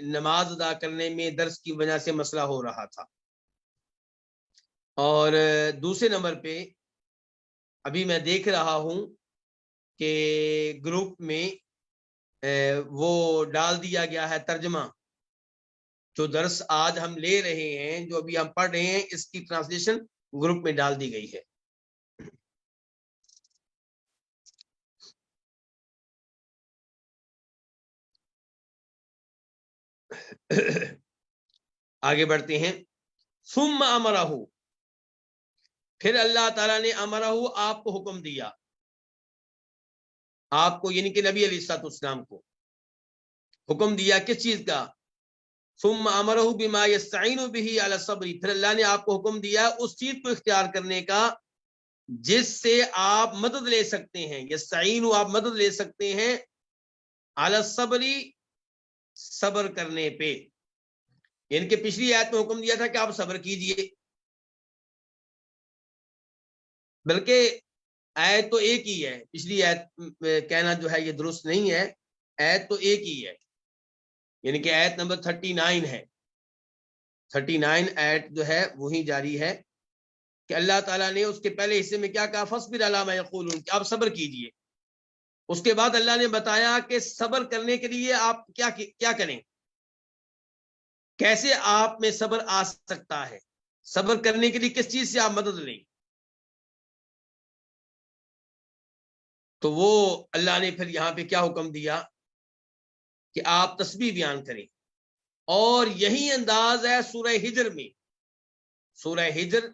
S1: نماز ادا کرنے میں درس کی وجہ سے مسئلہ ہو رہا تھا، اور دوسرے نمبر پہ ابھی میں دیکھ رہا ہوں کہ گروپ میں وہ ڈال دیا گیا ہے ترجمہ، جو درس آج ہم لے رہے ہیں، جو ابھی ہم پڑھ رہے ہیں، اس کی ٹرانسلیشن گروپ میں ڈال دی گئی ہے۔ آگے بڑھتے ہیں۔ ثم امرہ، پھر اللہ تعالیٰ نے امرہ، آپ کو حکم دیا، آپ کو یعنی کہ نبی علیہ الصلوۃ والسلام کو حکم دیا کس چیز کا؟ ثم امرہ بما یستعین بہ علی الصبر، پھر اللہ نے آپ کو حکم دیا اس چیز کو اختیار کرنے کا جس سے آپ مدد لے سکتے ہیں، یستعین، آپ مدد لے سکتے ہیں، علی الصبر، صبر کرنے پہ، یعنی کہ پچھلی آیت میں حکم دیا تھا کہ آپ صبر کیجئے، بلکہ آیت تو ایک ہی ہے، پچھلی آیت کہنا جو ہے یہ درست نہیں ہے، آیت تو ایک ہی ہے، یعنی کہ آیت نمبر 39 ہے، 39 آیت جو ہے وہی جاری ہے کہ اللہ تعالیٰ نے اس کے پہلے حصے میں کیا کہا؟ فاصبر علی ما یقولون، کہ آپ صبر کیجئے۔ اس کے بعد اللہ نے بتایا کہ صبر کرنے کے لیے آپ کیا کریں، کیسے آپ میں صبر آ سکتا ہے، صبر کرنے کے لیے کس چیز سے آپ مدد لیں۔ تو وہ اللہ نے پھر یہاں پہ کیا حکم دیا کہ آپ تسبیح بیان کریں، اور یہی انداز ہے سورہ ہجر میں، سورہ ہجر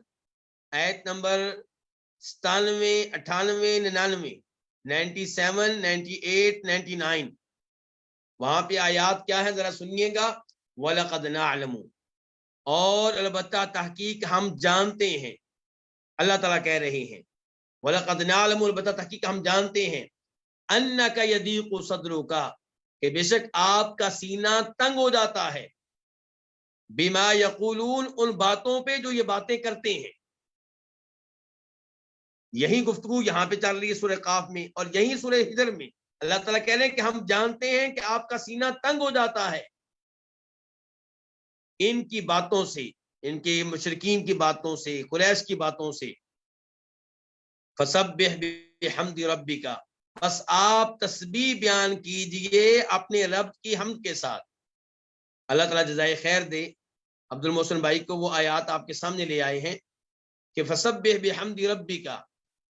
S1: آیت نمبر 97 98 99 97 98 99، وہاں پہ آیات کیا ہے ذرا سنیے گا. وَلَقَدْ نَعْلَمُ، اور البتہ تحقیق ہم جانتے ہیں. اللہ تعالیٰ کہہ رہے ہیں وَلَقَدْ نَعْلَمُ، البتہ تحقیق ہم جانتے ہیں. أَنَّكَ يَضِيقُ صَدْرُكَ، کہ بے شک آپ کا سینہ تنگ ہو جاتا ہے. بِمَا يَقُولُونَ، ان باتوں پہ جو یہ باتیں کرتے ہیں. یہی گفتگو یہاں پہ چل رہی ہے سورہ قاف میں، اور یہی سورہ ہجر میں. اللہ تعالیٰ کہہ رہے ہیں کہ ہم جانتے ہیں کہ آپ کا سینہ تنگ ہو جاتا ہے ان کی باتوں سے، ان کے مشرکین کی باتوں سے، قریش کی باتوں سے. فَسَبِّحْ بِحَمْدِ رَبِّكَ، بس آپ تسبیح بیان کیجئے اپنے رب کی حمد کے ساتھ. اللہ تعالیٰ جزائے خیر دے عبد المحسن بھائی کو، وہ آیات آپ کے سامنے لے آئے ہیں کہ فَسَبِّحْ بِحَمْدِ رَبِّكَ،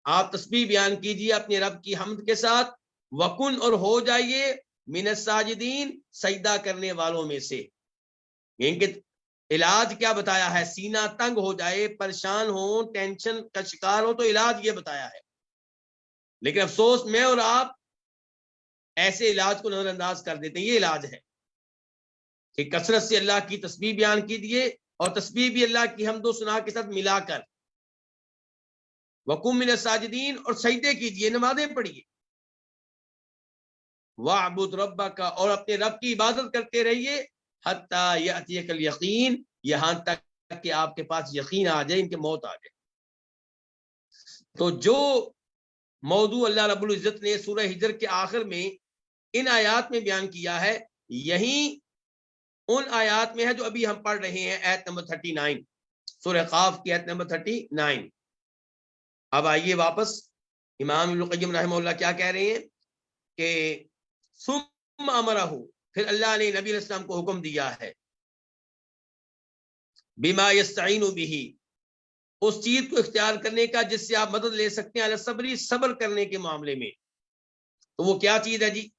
S1: آپ تسبیح بیان کیجئے اپنے رب کی حمد کے ساتھ. وَكُنْ، اور ہو جائیے مِنَ الساجدین، سجدہ کرنے والوں میں سے. یعنی کہ علاج کیا بتایا ہے؟ سینہ تنگ ہو جائے، پریشان ہو، ٹینشن کا شکار ہو، تو علاج یہ بتایا ہے. لیکن افسوس میں اور آپ ایسے علاج کو نظر انداز کر دیتے ہیں. یہ علاج ہے کہ کثرت سے اللہ کی تسبیح بیان کیجیے، اور تسبیح بھی اللہ کی حمد و ثنا کے ساتھ ملا کر. وَقُم مِنَ الساجدین، اور سجدے کیجیے، نمازیں پڑھیے. وَاعْبُدْ رَبَّكَ، اور اپنے رب کی عبادت کرتے رہیے. حَتَّى يَأْتِيَكَ الْيَقِينُ، یہاں تک کہ آپ کے پاس یقین آ جائے، ان کے موت آ جائے. تو جو موضوع اللہ رب العزت نے سورہ ہجر کے آخر میں ان آیات میں بیان کیا ہے، یہی ان آیات میں ہے جو ابھی ہم پڑھ رہے ہیں، آیت نمبر 39، سورہ قاف کی آیت نمبر 39. اب آئیے واپس، امام ابن القیم رحمہ اللہ کیا کہہ رہے ہیں کہ ثم امرہ، پھر اللہ نے نبی علیہ السلام کو حکم دیا ہے، بما یستعین بہ، اس چیز کو اختیار کرنے کا جس سے آپ مدد لے سکتے ہیں، علی الصبر، صبر کرنے کے معاملے میں. تو وہ کیا چیز ہے جی؟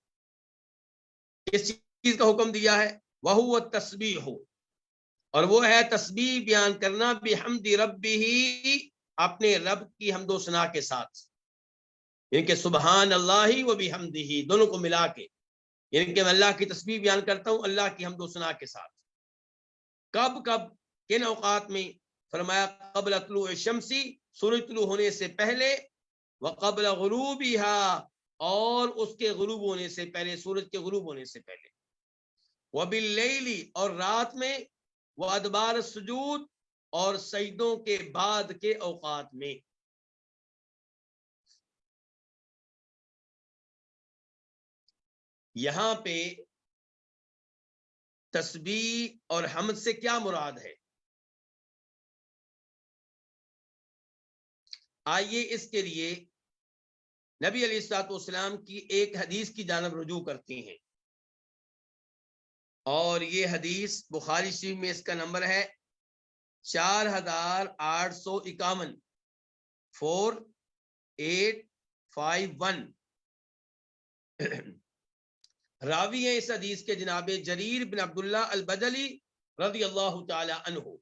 S1: کس چیز کا حکم دیا ہے؟ وَهُوَ التسبیح، اور وہ ہے تسبیح بیان کرنا، بحمد ربہ، اپنے رب کی حمد و ثنا کے ساتھ. یعنی کہ سبحان اللہ و بحمدہ، دونوں کو ملا کے، یعنی کہ میں اللہ کی تسبیح بیان کرتا ہوں اللہ کی حمد و ثنا کے ساتھ. کب کب، کن اوقات میں؟ فرمایا قبل طلوع الشمس، سورج طلوع ہونے سے پہلے، وقبل غروبها، اور اس کے غروب ہونے سے پہلے، سورج کے غروب ہونے سے پہلے. وباللیل، اور رات میں، وادبار السجود، اور سجدوں کے بعد کے اوقات میں. یہاں پہ تسبیح اور حمد سے کیا مراد ہے؟ آئیے اس کے لیے نبی علیہ الصلوۃ والسلام کی ایک حدیث کی جانب رجوع کرتے ہیں، اور یہ حدیث بخاری شریف میں اس کا نمبر ہے 4851، 4851. راوی ہیں اس حدیث کے جناب جریر بن عبداللہ البجلی رضی اللہ تعالی عنہ.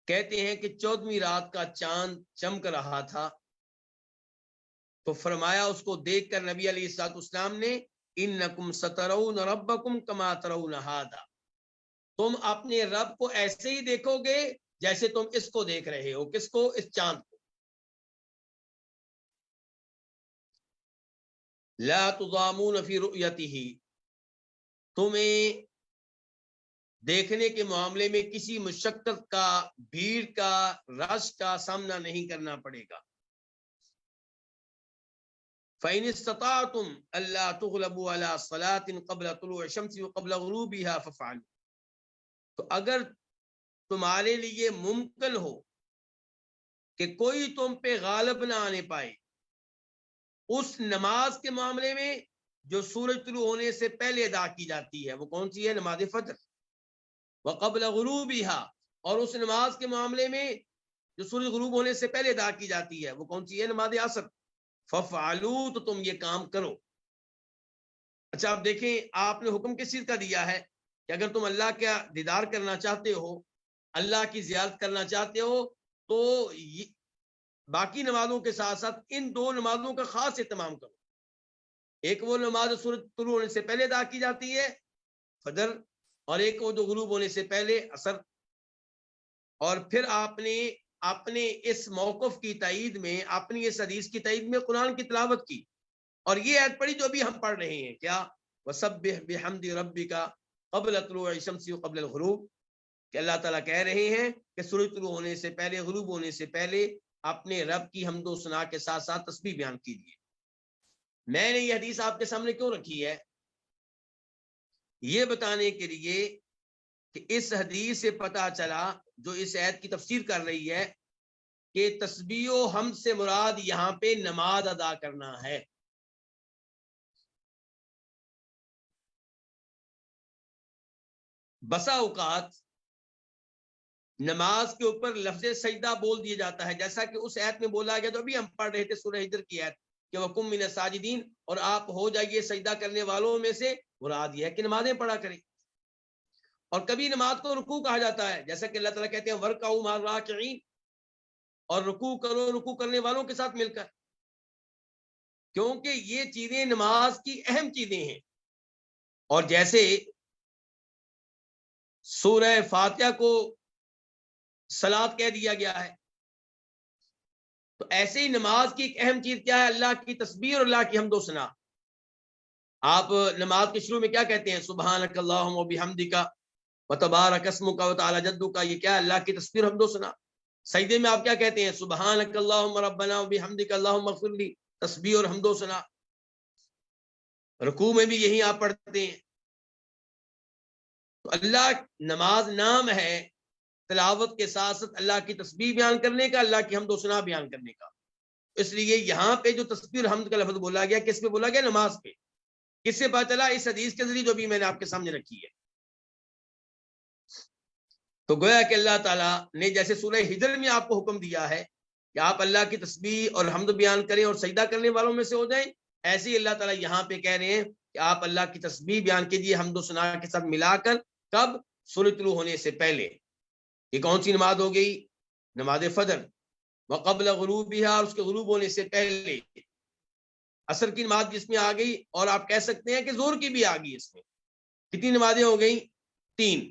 S1: کہتے ہیں کہ 14ویں رات کا چاند چمک رہا تھا، تو فرمایا اس کو دیکھ کر نبی علیہ الصلوۃ والسلام نے، انکم سترون ربکم کما ترون ھذا، تم اپنے رب کو ایسے ہی دیکھو گے جیسے تم اس کو دیکھ رہے ہو. کس کو؟ اس چاند کو. لا تضامون فی رؤیتہ، تمہیں دیکھنے کے معاملے میں کسی مشقت کا، بھیڑ کا، رش کا سامنا نہیں کرنا پڑے گا. فَإِنِ اسْتَطَعْتُمْ أَلَّا تُغْلَبُوا عَلَىٰ صَلَاةٍ قَبْلَ طُلُوعِ الشَّمْسِ وَقَبْلَ غُرُوبِهَا فَافْعَلُوا، تو اگر تمہارے لیے ممکن ہو کہ کوئی تم پہ غالب نہ آنے پائے اس نماز کے معاملے میں جو سورج طلوع ہونے سے پہلے ادا کی جاتی ہے، وہ کون سی ہے؟ نماز فجر. وقبل غروبها، اور اس نماز کے معاملے میں جو سورج غروب ہونے سے پہلے ادا کی جاتی ہے، وہ کون سی ہے؟ نماز عصر. ففعلوا، تو تم یہ کام کرو. اچھا آپ دیکھیں، آپ نے حکم کس چیز کا دیا ہے کہ اگر تم اللہ کا دیدار کرنا چاہتے ہو، اللہ کی زیارت کرنا چاہتے ہو، تو باقی نمازوں کے ساتھ ساتھ ان دو نمازوں کا خاص اہتمام کرو. ایک وہ نماز سورج طلوع ہونے سے پہلے ادا کی جاتی ہے فجر، اور ایک وہ جو غروب ہونے سے پہلے عصر. اور پھر آپ نے اپنے اس موقف کی تائید میں، اپنی اس حدیث کی تائید میں قرآن کی تلاوت کی، اور یہ آیت پڑھی جو ابھی ہم پڑھ رہے ہیں. کیا؟ وَسَبِّحْ بِحَمْدِ رَبِّكَ قَبْلَ طُلُوعِ الشَّمْسِ وَقَبْلَ الْغُرُوبِ، کہ اللہ تعالیٰ کہہ رہے ہیں کہ سورج طلوع ہونے سے پہلے، غروب ہونے سے پہلے اپنے رب کی حمد و ثنا کے ساتھ ساتھ تسبیح بیان کیجیے. میں نے یہ حدیث آپ کے سامنے کیوں رکھی ہے؟ یہ بتانے کے لیے کہ اس حدیث سے پتہ چلا، جو اس آیت کی تفسیر کر رہی ہے، کہ تسبیح و حمد سے مراد یہاں پہ نماز ادا کرنا ہے. بسا اوقات نماز کے اوپر لفظ سجدہ بول دیا جاتا ہے، جیسا کہ اس آیت میں بولا گیا جو ابھی ہم پڑھ رہے تھے سورہ ہجر کی آیت، کہ وَقُم مِنَ الساجدین، اور آپ ہو جائیے سجدہ کرنے والوں میں سے. مراد یہ ہے کہ نمازیں پڑھا کریں. اور کبھی نماز کو رکوع کہا جاتا ہے، جیسا کہ اللہ تعالیٰ کہتے ہیں وَرْكَعُوا مَعَ الرَّاكِعِينَ، اور رکوع کرو رکوع کرنے والوں کے ساتھ مل کر، کیونکہ یہ چیزیں نماز کی اہم چیزیں ہیں. اور جیسے سورہ فاتحہ کو صلاۃ کہہ دیا گیا ہے، تو ایسے ہی نماز کی ایک اہم چیز کیا ہے؟ اللہ کی تسبیح اور اللہ کی حمد و ثنا. آپ نماز کے شروع میں کیا کہتے ہیں؟ سبحانک اللہم و بحمدک وتبارک اسمک وتعالی جدک. یہ کیا ہے؟ اللہ کی تسبیح اور حمد و ثنا. سجدے میں آپ کیا کہتے ہیں؟ سبحانک اللہم ربنا و بحمدک اللہم اغفر لی. تسبیح اور حمد و ثنا. رکوع میں بھی یہی آپ پڑھتے ہیں. تو اللہ نماز نام ہے تلاوت کے ساتھ ساتھ اللہ کی تسبیح بیان کرنے کا، اللہ کی حمد و ثنا بیان کرنے کا. اس لیے یہاں پہ جو تسبیح اور حمد کا لفظ بولا گیا، کس پہ بولا گیا؟ نماز پہ. کس سے پتہ چلا؟ اس حدیث کے ذریعے جو بھی میں نے آپ کے سامنے رکھی ہے. تو گویا کہ اللہ تعالیٰ نے جیسے سورہ ہجر میں آپ کو حکم دیا ہے کہ آپ اللہ کی تسبیح اور حمد بیان کریں اور سجدہ کرنے والوں میں سے ہو جائیں، ایسے ہی اللہ تعالیٰ یہاں پہ کہہ رہے ہیں کہ آپ اللہ کی تسبیح بیان کیجیے حمد و ثنا کے ساتھ ملا کر. کب؟ سورج طلوع ہونے سے پہلے. یہ کون سی نماز ہو گئی؟ نماز فجر. وقبل غروبها، اور اس کے غروب ہونے سے پہلے. عصر کی نماز جس میں آ گئی، اور آپ کہہ سکتے ہیں کہ ظہر کی بھی آ گئی. اس میں کتنی نمازیں ہو گئیں؟ 3.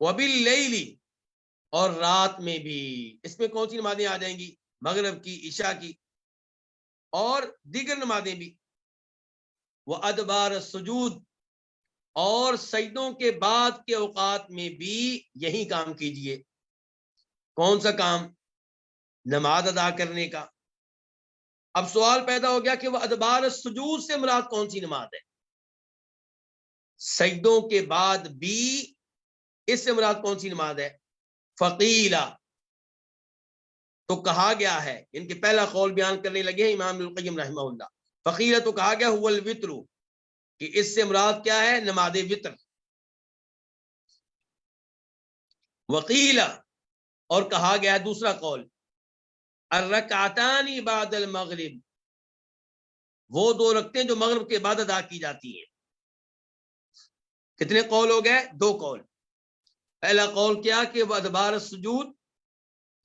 S1: وباللیل، اور رات میں بھی. اس میں کون سی نمازیں آ جائیں گی؟ مغرب کی، عشاء کی، اور دیگر نمازیں بھی. وادبار السجود، اور سجدوں کے بعد کے اوقات میں بھی یہی کام کیجئے. کون سا کام؟ نماز ادا کرنے کا. اب سوال پیدا ہو گیا کہ وہ ادبار السجود سے مراد کون سی نماز ہے؟ سجدوں کے بعد بھی اس سے مراد کون سی نماز ہے؟ فقیلا، تو کہا گیا ہے، ان کے پہلا قول بیان کرنے لگے ہیں امام ابن القیم رحمہ اللہ. فقیلا تو کہا گیا هو الوتر، کہ اس سے مراد کیا ہے؟ نماز وتر. وقیلا، اور کہا گیا ہے دوسرا قول الرکعتان بعد المغرب، وہ 2 رکعتیں جو مغرب کے بعد ادا کی جاتی ہیں. کتنے قول ہو گئے؟ 2 قول. پہلا قول کیا کہ وہ ادبار السجود،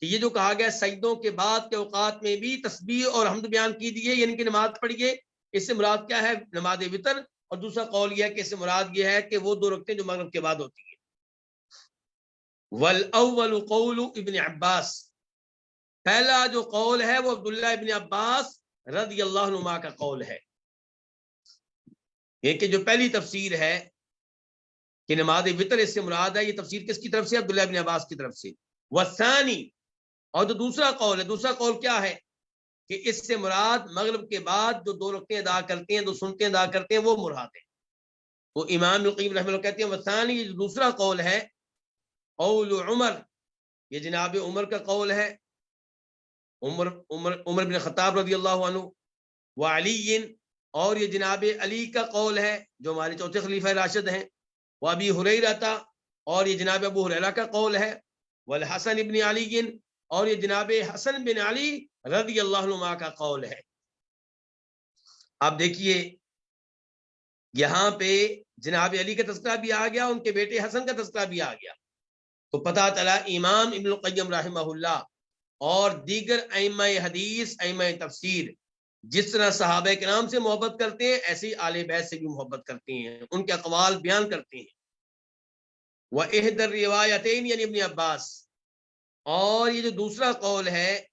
S1: کہ یہ جو کہا گیا سجدوں کے بعد کے اوقات میں بھی تسبیح اور حمد بیان کیجیے، یعنی کہ نماز پڑھیے. اس سے مراد کیا ہے؟ نماز وتر. اور دوسرا قول یہ ہے کہ اس سے مراد یہ ہے کہ وہ 2 رکعتیں جو مغرب کے بعد ہوتی ہیں. والاول قول ابن عباس، پہلا جو قول ہے وہ عبداللہ ابن عباس رضی اللہ عنہما کا قول ہے. یہ کہ جو پہلی تفسیر ہے کہ نماز وتر اس سے مراد ہے، یہ تفسیر کس کی طرف سے؟ عبداللہ ابن عباس کی طرف سے. والثانی، اور جو دوسرا قول ہے، دوسرا قول کیا ہے؟ کہ اس سے مراد مغرب کے بعد جو 2 رکعتیں ادا کرتے ہیں، 2 سنتیں ادا کرتے ہیں، وہ مراد ہے. وہ امام القیم رحمہ اللہ کہتے ہیں والثانی، یہ جو دوسرا قول ہے قول عمر، یہ جناب عمر کا قول ہے. عمر بن خطاب رضی اللہ عنہ. وعلی، اور یہ جناب علی کا قول ہے جو ہمارے چوتھے خلیفہ راشد ہیں. وابی ہریرہ، اور یہ جناب ابو ہریرہ کا قول ہے. والحسن ابن علی، اور یہ جناب حسن بن علی رضی اللہ عنہ کا قول ہے. آپ دیکھیے یہاں پہ جناب علی کا تذکرہ بھی آ گیا، ان کے بیٹے حسن کا تذکرہ بھی آ گیا. تو پتہ چلا امام ابن القیم رحمہ اللہ اور دیگر ائمہ حدیث، ائمہ تفسیر جس طرح صحابہ کرام سے محبت کرتے ہیں ایسے ہی آل بیت سے بھی محبت کرتے ہیں، ان کے اقوال بیان کرتے ہیں۔ وَإِحْدَى الرِّوَایَتَيْنِ یعنی ابن عباس، اور یہ جو دوسرا قول ہے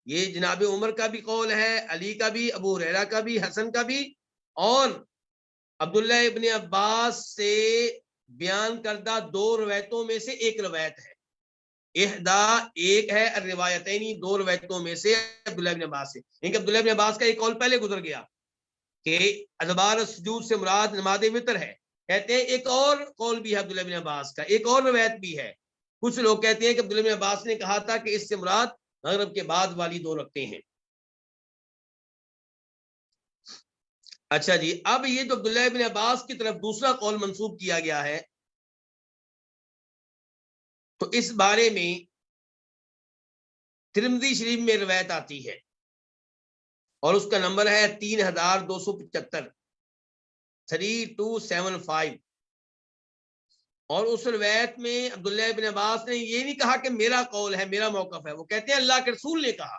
S1: یہ جناب عمر کا بھی قول ہے، علی کا بھی، ابو ہریرہ کا بھی، حسن کا بھی، اور عبداللہ ابن عباس سے بیان کردہ دو روایتوں میں سے ایک روایت ہے۔ احدا ایک ہے، الروایتین دو روایتوں میں سے عبداللہ ابن عباس سے، یعنی عبداللہ ابن عباس کا ایک قول پہلے گزر گیا کہ ادبار السجود سے مراد نماز وتر ہے، کہتے ہیں ایک اور قول بھی ہے عبداللہ ابن عباس کا، ایک اور روایت بھی ہے۔ کچھ لوگ کہتے ہیں کہ عبداللہ ابن عباس نے کہا تھا کہ اس سے مراد مغرب کے بعد والی دو رکھتے ہیں۔ اچھا جی، اب یہ جو عبداللہ ابن عباس کی طرف دوسرا قول منسوب کیا گیا ہے تو اس بارے میں ترمذی شریف میں روایت آتی ہے اور اس کا نمبر ہے 3275 3275، اور اس روایت میں عبداللہ ابن عباس نے یہ نہیں کہا کہ میرا قول ہے، میرا موقف ہے، وہ کہتے ہیں اللہ کے رسول نے کہا،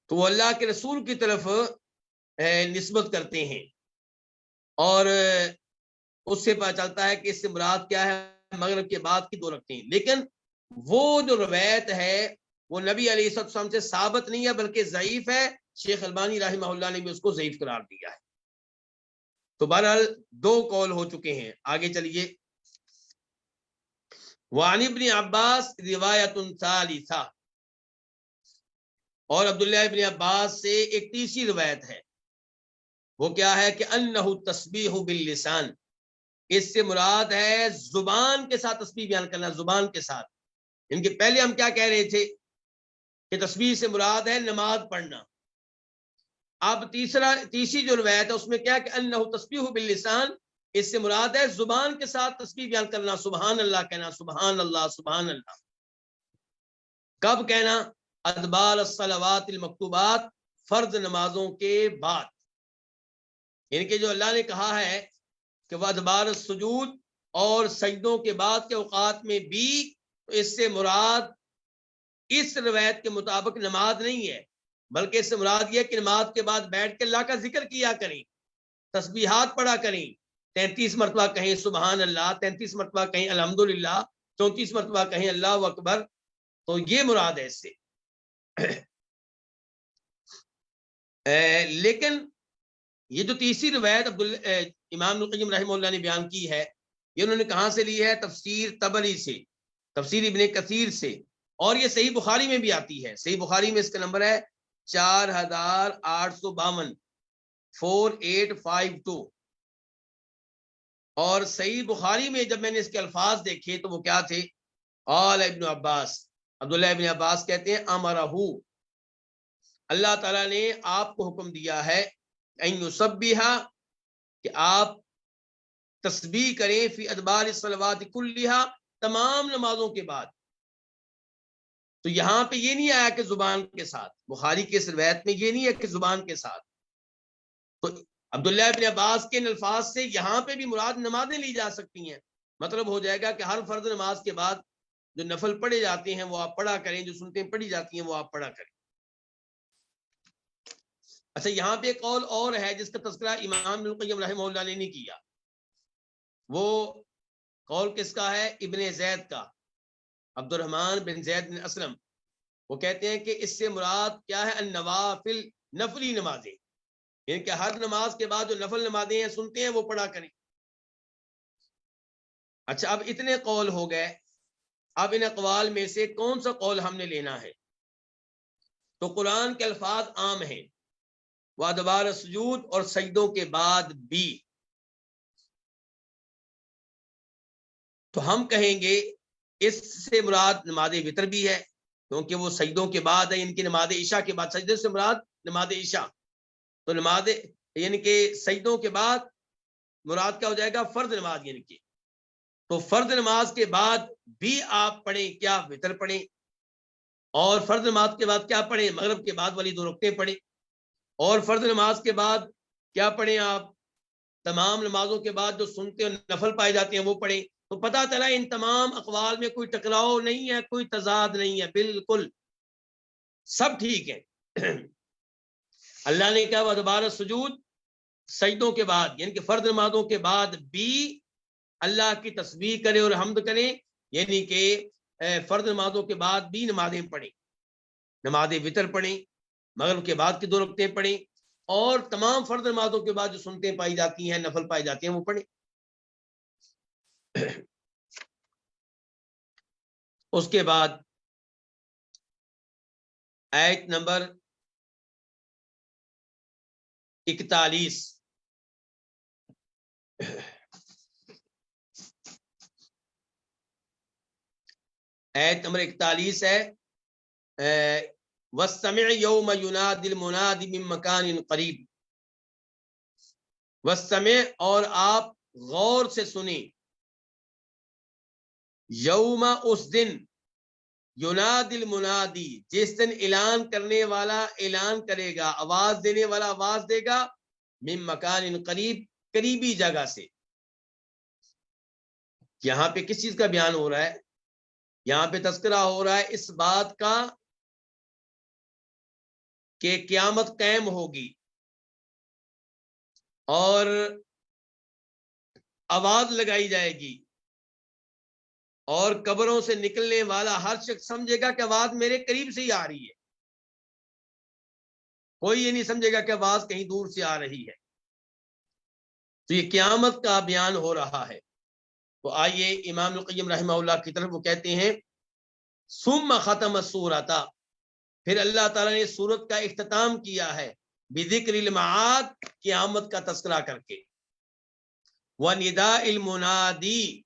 S1: تو وہ اللہ کے رسول کی طرف نسبت کرتے ہیں، اور اس سے پتہ چلتا ہے کہ اس سے مراد کیا ہے، مغرب کے بعد کی دو رکھتے ہیں۔ لیکن وہ جو روایت ہے وہ نبی علیہ السلام سے ثابت نہیں ہے بلکہ ضعیف ہے، شیخ البانی رحمہ اللہ نے بھی اس کو ضعیف قرار دیا ہے۔ تو بہرحال دو قول ہو چکے ہیں، آگے چلیے۔ وعن ابن عباس روایت ثالثہ، اور عبداللہ ابن عباس سے ایک تیسری روایت ہے، وہ کیا ہے کہ انہ تسبیح باللسان، اس سے مراد ہے زبان کے ساتھ تسبیح بیان کرنا، زبان کے ساتھ۔ ان کے پہلے ہم کیا کہہ رہے تھے کہ تسبیح سے مراد ہے نماز پڑھنا، اب تیسری جو روایت ہے اس میں کیا کہ انہ تسبیح باللسان، اس سے مراد ہے زبان کے ساتھ تسبیح بیان کرنا، سبحان اللہ کہنا، سبحان اللہ سبحان اللہ۔ کب کہنا؟ ادبار الصلوات المکتوبات، فرض نمازوں کے بعد، یعنی کہ جو اللہ نے کہا ہے کہ وہ ادبار السجود اور سجدوں کے بعد کے اوقات میں بھی، تو اس سے مراد اس روایت کے مطابق نماز نہیں ہے بلکہ اس سے مراد یہ کہ نماز کے بعد بیٹھ کے اللہ کا ذکر کیا کریں، تسبیحات پڑھا کریں، 33 مرتبہ کہیں سبحان اللہ، 33 مرتبہ کہیں الحمدللہ، 34 مرتبہ کہیں اللہ اکبر، تو یہ مراد ہے اس سے۔ لیکن یہ جو تیسری روایت امام القیم رحمہ اللہ نے بیان کی ہے، یہ انہوں نے کہاں سے لی ہے؟ تفسیر طبری سے، تفسیر ابن کثیر سے، اور یہ صحیح بخاری میں بھی آتی ہے۔ صحیح بخاری میں اس کا نمبر ہے 4852 4852، اور صحیح بخاری میں جب میں نے اس کے الفاظ دیکھے تو وہ کیا تھے؟ قال ابن عباس، عبداللہ ابن عباس کہتے ہیں امرہ، اللہ تعالیٰ نے آپ کو حکم دیا ہے ان یسبح، کہ آپ تسبیح کریں فی ادبار الصلوات کلھا، تمام نمازوں کے بعد۔ تو یہاں پہ یہ نہیں آیا کہ زبان کے ساتھ، بخاری کے اس روایت میں یہ نہیں ہے کہ زبان کے ساتھ، تو عبداللہ ابن عباس کے ان الفاظ سے یہاں پہ بھی مراد نمازیں لی جا سکتی ہیں۔ مطلب ہو جائے گا کہ ہر فرض نماز کے بعد جو نفل پڑھے جاتے ہیں وہ آپ پڑھا کریں، جو سنتیں پڑھی جاتی ہیں وہ آپ پڑھا کریں۔ اچھا، یہاں پہ ایک قول اور ہے جس کا تذکرہ امام القیم رحمہ اللہ نے نہیں کیا، وہ قول کس کا ہے؟ ابن زید کا، عبد الرحمن بن زید بن اسلم، وہ کہتے ہیں کہ اس سے مراد کیا ہے؟ النوافل، نفلی نمازیں، یعنی کہ ہر نماز کے بعد جو نفل نمازیں ہیں سنتے ہیں وہ پڑھا کریں۔ اچھا، اب اتنے قول ہو گئے، اب ان اقوال میں سے کون سا قول ہم نے لینا ہے؟ تو قرآن کے الفاظ عام ہیں، وادبار السجود اور سجدوں کے بعد بھی، تو ہم کہیں گے اس سے مراد نماز وتر بھی ہے کیونکہ وہ سجدوں کے بعد ہے، ان کی نماز عشاء کے بعد، سجدے سے مراد نماز عشاء، تو نماز یعنی کہ سجدوں کے بعد مراد کیا ہو جائے گا؟ فرض نماز، یعنی کہ تو فرض نماز کے بعد بھی آپ پڑھیں کیا؟ وتر پڑھیں، اور فرض نماز کے بعد کیا پڑھیں؟ مغرب کے بعد والی دو رکعتیں پڑھیں، اور فرض نماز کے بعد کیا پڑھیں آپ؟ تمام نمازوں کے بعد جو سنتے اور نفل پائے جاتے ہیں وہ پڑھیں۔ تو پتہ چلا ان تمام اقوال میں کوئی ٹکراؤ نہیں ہے، کوئی تضاد نہیں ہے، بالکل سب ٹھیک ہے۔ اللہ نے کہا وَدَبَارَ سجود، سجدوں کے بعد یعنی کہ فرض نمازوں کے بعد بھی اللہ کی تسبیح کرے اور حمد کریں، یعنی کہ فرض نمازوں کے بعد بھی نمازیں پڑھیں، نماز وتر پڑھیں، مغرب کے بعد کی 2 رکعتیں پڑھیں، اور تمام فرض نمازوں کے بعد جو سنتیں پائی جاتی ہیں، نفل پائی جاتی ہیں، وہ پڑھیں۔ اس کے بعد آیت نمبر 41، آیت نمبر 41 ہے وَاسْتَمِعْ يَوْمَ يُنَادِ الْمُنَادِ مِن مَّكَانٍ قَرِيبٍ، وَاسْتَمِعْ اور آپ غور سے سنیں، یوم اس دن، یناد المنادی جس دن اعلان کرنے والا اعلان کرے گا، آواز دینے والا آواز دے گا، من مکان قریب، قریبی جگہ سے۔ یہاں پہ کس چیز کا بیان ہو رہا ہے؟ یہاں پہ تذکرہ ہو رہا ہے اس بات کا کہ قیامت قائم ہوگی اور آواز لگائی جائے گی، اور قبروں سے نکلنے والا ہر شخص سمجھے گا کہ آواز میرے قریب سے ہی آ رہی ہے، کوئی یہ نہیں سمجھے گا کہ آواز کہیں دور سے آ رہی ہے۔ تو یہ قیامت کا بیان ہو رہا ہے۔ تو آئیے امام القیم رحمہ اللہ کی طرف وہ کہتے ہیں ثم ختم السورۃ، پھر اللہ تعالیٰ نے سورت کا اختتام کیا ہے بذکر المعاد، قیامت کا تذکرہ کر کے، ونداء المنادی،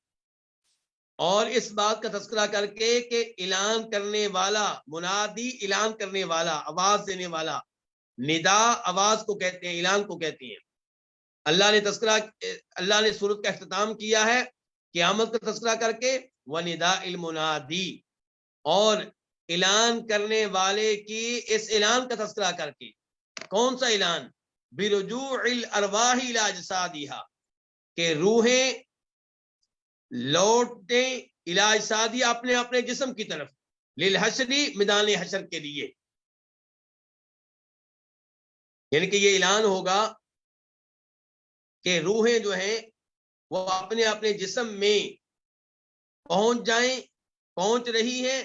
S1: اور اس بات کا تذکرہ کر کے کہ اعلان کرنے والا، منادی اعلان کرنے والا، آواز دینے والا، ندا آواز کو کہتے ہیں، اعلان کو کہتے ہیں۔ اللہ نے سورت کا اختتام کیا ہے قیامت کا تذکرہ کر کے، ونداء المنادی، اور اعلان کرنے والے کی اس اعلان کا تذکرہ کر کے۔ کون سا اعلان؟ برجوع الارواح الی اجسادها، کہ روحیں لوٹیں الی اجسادها، اپنے اپنے جسم کی طرف، للحشری، میدان حشر کے لیے، یعنی کہ یہ اعلان ہوگا کہ روحیں جو ہیں وہ اپنے اپنے جسم میں پہنچ جائیں، پہنچ رہی ہیں،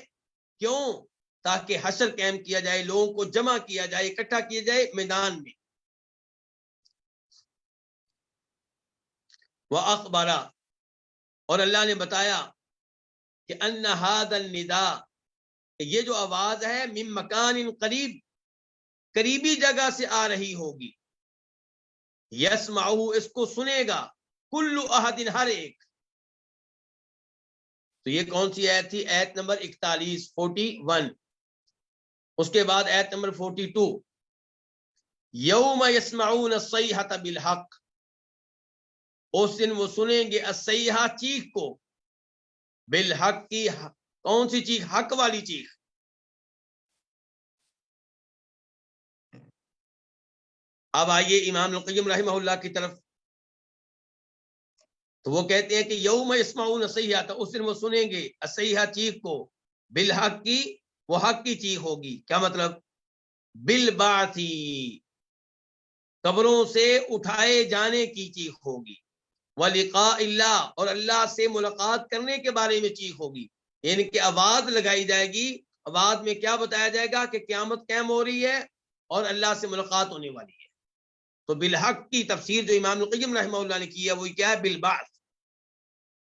S1: کیوں؟ تاکہ حشر قائم کیا جائے، لوگوں کو جمع کیا جائے، اکٹھا کیا جائے میدان میں۔ وَأَخْبَرَ، اور اللہ نے بتایا کہ أَنَّ هَذَا النِّدَاء، یہ جو آواز ہے من مکان قریب، قریبی جگہ سے آ رہی ہوگی، یسمعہ، اس کو سنے گا، کل احد، ہر ایک۔ تو یہ کون سی آیت تھی؟ آیت نمبر 41، 41۔ اس کے بعد آیت نمبر 42، یوم یسمعون الصیحۃ بالحق، اس دن وہ سنیں گے الصیحہ، چیخ کو، بالحق کی، کون سی چیخ؟ حق والی چیخ۔ اب آئیے امام القیم رحمہ اللہ کی طرف، تو وہ کہتے ہیں کہ یوم یسمعون الصیحۃ، اس دن وہ سنیں گے الصیحہ، چیخ کو، بالحق کی، وہ حق کی چیخ ہوگی۔ کیا مطلب؟ بالبعثی، قبروں سے اٹھائے جانے کی چیخ ہوگی، ولقاء اللہ، اور اللہ سے ملاقات کرنے کے بارے میں چیخ ہوگی، یعنی کہ آواز لگائی جائے گی۔ آواز میں کیا بتایا جائے گا؟ کہ قیامت قائم ہو رہی ہے اور اللہ سے ملاقات ہونے والی ہے۔ تو بالحق کی تفسیر جو امام القیم رحمہ اللہ نے کی ہے وہ کیا ہے؟ بالبعث،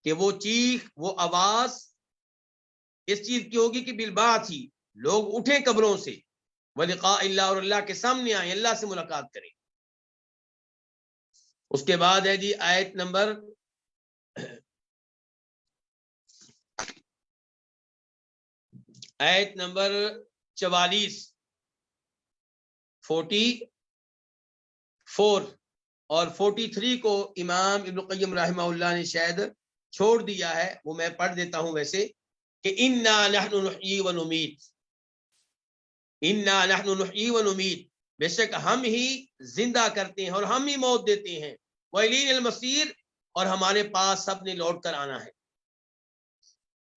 S1: کہ وہ چیخ، وہ آواز اس چیز کی ہوگی کہ بالبعث ہی لوگ اٹھیں قبروں سے، ولقاء اللہ، اور اللہ کے سامنے آئیں، اللہ سے ملاقات کریں۔ اس کے بعد ہے جی آیت نمبر 44، 44 اور 43 کو امام ابن القیم رحمہ اللہ نے شاید چھوڑ دیا ہے، وہ میں پڑھ دیتا ہوں ویسے، کہ انا نحن نحیی و نمیت، انا نحن نحیی و نمیت، بے شک ہم ہی زندہ کرتے ہیں اور ہم ہی موت دیتے ہیں، وَإِلَيْنَا الْمَصِيرُ، اور ہمارے پاس سب نے لوٹ کر آنا ہے۔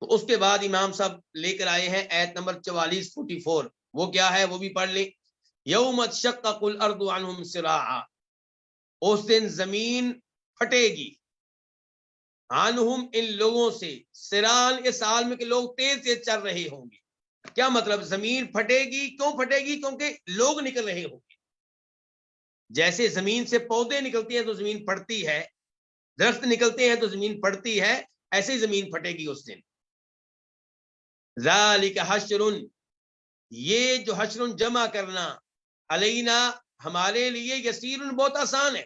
S1: تو اس کے بعد امام صاحب لے کر آئے ہیں آیت نمبر 44، 44، وہ کیا ہے وہ بھی پڑھ لیں۔ یوم تشقق الارض عنہم سراعا، اس دن زمین پھٹے گی، عنہم ان لوگوں سے، سران اس حال میں کہ لوگ تیز تیز چل رہے ہوں گے۔ کیا مطلب زمین پھٹے گی؟ کیوں پھٹے گی؟ کیونکہ لوگ نکل رہے ہوں گے۔ جیسے زمین سے پودے نکلتے ہیں تو زمین پھٹتی ہے، درخت نکلتے ہیں تو زمین پھٹتی ہے، ایسے ہی زمین پھٹے گی اس دن۔ ذالک حشر، یہ جو حشر جمع کرنا، علینا ہمارے لیے، یسیر بہت آسان ہے۔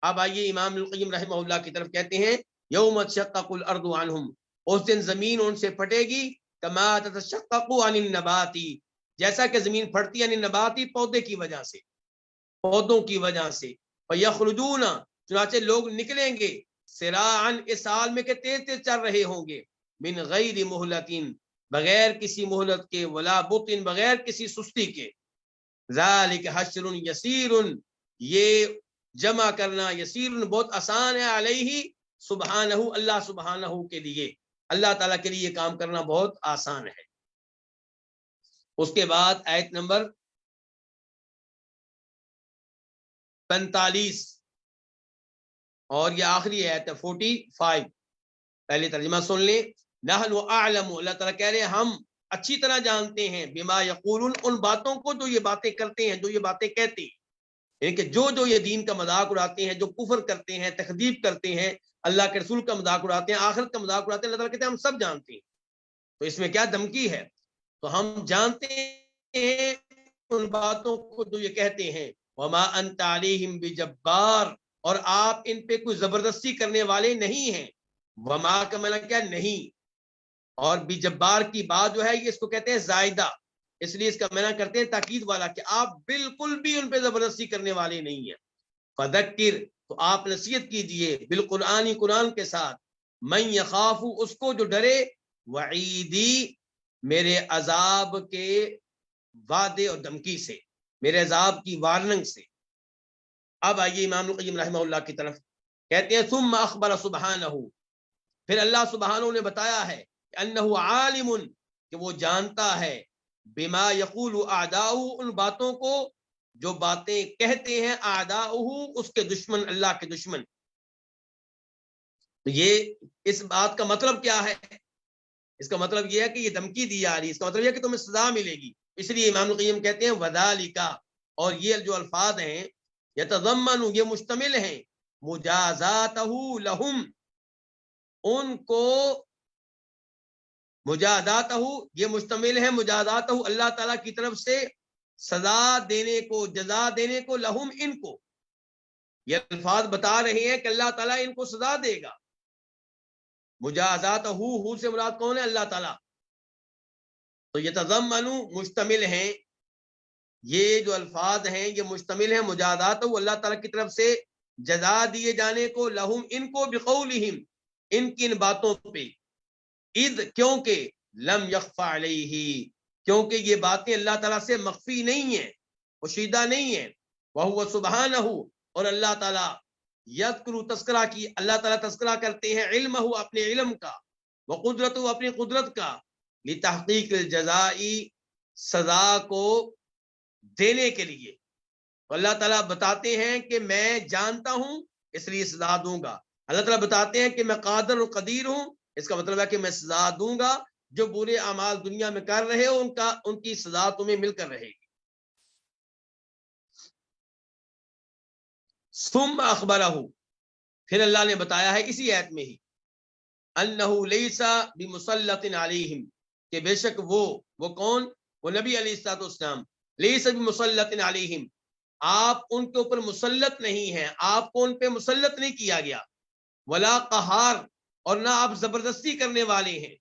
S1: اب آئیے امام القیم رحمہ اللہ کی طرف کہتے ہیں یوم تشقق الارض عنہم، اس دن زمین ان سے پھٹے گی، کما تتشقق عن النبات، جیسا کہ زمین پھٹتی ہے عن النباتی، پودے کی وجہ سے، پودوں کی وجہ سے۔ فیخرجون، چنانچہ لوگ نکلیں گے، سراعا اس حال میں کہ تیز تیز چل رہے ہوں گے، من غیر مہلتین، بغیر کسی مہلت کے، ولا بطن، بغیر کسی سستی کے۔ ذالک حشر یسیر، یہ جمع کرنا یسیر بہت آسان ہے، علیہ سبحانہ، اللہ سبحانہ کے لیے، اللہ تعالیٰ کے لیے یہ کام کرنا بہت آسان ہے۔ اس کے بعد آیت نمبر 45 اور یہ آخری آیت ہے 45، پہلے ترجمہ سن لیں۔ نحن اعلم، اللہ تعالیٰ کہہ رہے ہیں ہم اچھی طرح جانتے ہیں، بما یقولون، ان باتوں کو جو یہ باتیں کرتے ہیں، جو یہ باتیں کہتے ہیں، یعنی کہ جو یہ دین کا مذاق اڑاتے ہیں، جو کفر کرتے ہیں، تکذیب کرتے ہیں، اللہ کے رسول کا مذاق اڑاتے ہیں، آخرت کا مذاق اڑاتے ہیں، اللہ تعالیٰ کہتے ہیں ہم سب جانتے ہیں۔ تو اس میں کیا دھمکی ہے؟ تو ہم جانتے ہیں ان باتوں کو جو یہ کہتے ہیں، وما انت علیہم بجبار، اور آپ ان پہ کوئی زبردستی کرنے والے نہیں ہیں۔ وما کا معنی کیا؟ نہیں، اور بجبار کی بات جو ہے یہ اس کو کہتے ہیں زائدہ، اس لیے اس کا معنی کرتے ہیں تاکید والا، کہ آپ بالکل بھی ان پہ زبردستی کرنے والے نہیں ہیں۔ فذکر، تو آپ نصیحت کیجئے، بالقرآن، قرآن کے ساتھ، من یخاف، اس کو جو ڈرے، وعیدی، میرے عذاب کے وعدے اور دھمکی سے، میرے عذاب کی وارننگ سے۔ اب آئیے امام القیم رحمہ اللہ کی طرف، کہتے ہیں ثم اخبر سبحانہ، پھر اللہ سبحانہ نے بتایا ہے کہ انہ عالم، کہ وہ جانتا ہے، بما یقول اعداؤہ، ان باتوں کو جو باتیں کہتے ہیں اعداؤہ، اس کے دشمن، اللہ کے دشمن۔ تو یہ اس بات کا مطلب کیا ہے؟ اس کا مطلب یہ ہے کہ یہ دھمکی دی جا رہی ہے، اس کا مطلب یہ ہے کہ تمہیں سزا ملے گی۔ اس لیے امام القیم کہتے ہیں وذالک، اور یہ جو الفاظ ہیں، یتضمن، یہ مشتمل ہیں، مجازاتہ لہم، ان کو، مجازاتہ، یہ مشتمل ہے مجازاتہ، اللہ تعالیٰ کی طرف سے سزا دینے کو، جزا دینے کو، لہم، ان کو۔ یہ الفاظ بتا رہے ہیں کہ اللہ تعالیٰ ان کو سزا دے گا۔ مجازاتہ، ہو سے مراد کون ہے؟ اللہ تعالیٰ۔ تو یہ تضمن، مشتمل ہیں، یہ جو الفاظ ہیں یہ مشتمل ہیں مجازاتہ، اللہ تعالیٰ کی طرف سے جزا دیے جانے کو، لہم، ان کو، بقولہم، ان کی ان باتوں پہ، اذ، کیونکہ، لم یخفى علیہ، کیونکہ یہ باتیں اللہ تعالیٰ سے مخفی نہیں ہیں، پوشیدہ نہیں ہیں، وہو سبحانہ، اور اللہ تعالیٰ، یذکر، تذکرہ کی، اللہ تعالیٰ تذکرہ کرتے ہیں، علمہ، اپنے علم کا، وقدرتہ، اپنی قدرت کا، لتحقیق الجزائی، سزا کو دینے کے لیے۔ تو اللہ تعالیٰ بتاتے ہیں کہ میں جانتا ہوں، اس لیے سزا دوں گا۔ اللہ تعالیٰ بتاتے ہیں کہ میں قادر و قدیر ہوں، اس کا مطلب ہے کہ میں سزا دوں گا، جو برے اعمال دنیا میں کر رہے ہو ان کی سزا تمہیں مل کر رہے گی۔ ثم اخبرہ، پھر اللہ نے بتایا ہے اسی آیت میں ہی، انہ لیس بمسلط علیہم، کہ بے شک وہ کون؟ وہ نبی علیہ الصلوۃ والسلام، لیس بمسلط علیہم، آپ ان کے اوپر مسلط نہیں ہیں، آپ کو ان پہ مسلط نہیں کیا گیا، ولا قہار، اور نہ آپ زبردستی کرنے والے ہیں،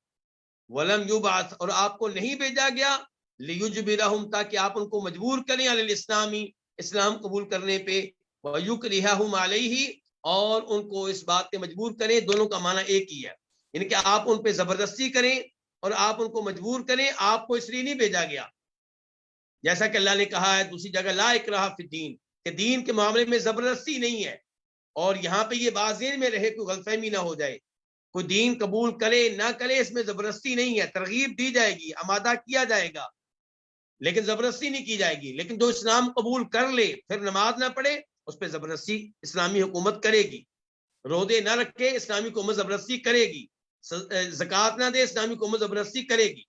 S1: ولم یبعث، اور آپ کو نہیں بھیجا گیا، لیجبرہم، تاکہ آپ ان کو مجبور کریں، علی الاسلامی، اسلام قبول کرنے پہ، ویکرہہم علیہ، اور ان کو اس بات پہ مجبور کریں، دونوں کا معنی ایک ہی ہے، یعنی کہ آپ ان پہ زبردستی کریں اور آپ ان کو مجبور کریں، آپ کو اس لیے نہیں بھیجا گیا، جیسا کہ اللہ نے کہا ہے دوسری جگہ، لا اکراہ فی الدین، کہ دین کے معاملے میں زبردستی نہیں ہے۔ اور یہاں پہ یہ بات ذہن میں رہے، کوئی غلط فہمی نہ ہو جائے، کوئی دین قبول کرے نہ کرے، اس میں زبردستی نہیں ہے، ترغیب دی جائے گی، آمادہ کیا جائے گا، لیکن زبردستی نہیں کی جائے گی. لیکن جو اسلام قبول کر لے پھر نماز نہ پڑھے اس پہ زبردستی اسلامی حکومت کرے گی. روزے نہ رکھے اسلامی حکومت زبردستی کرے گی. زکوٰۃ نہ دے اسلامی حکومت زبردستی کرے گی.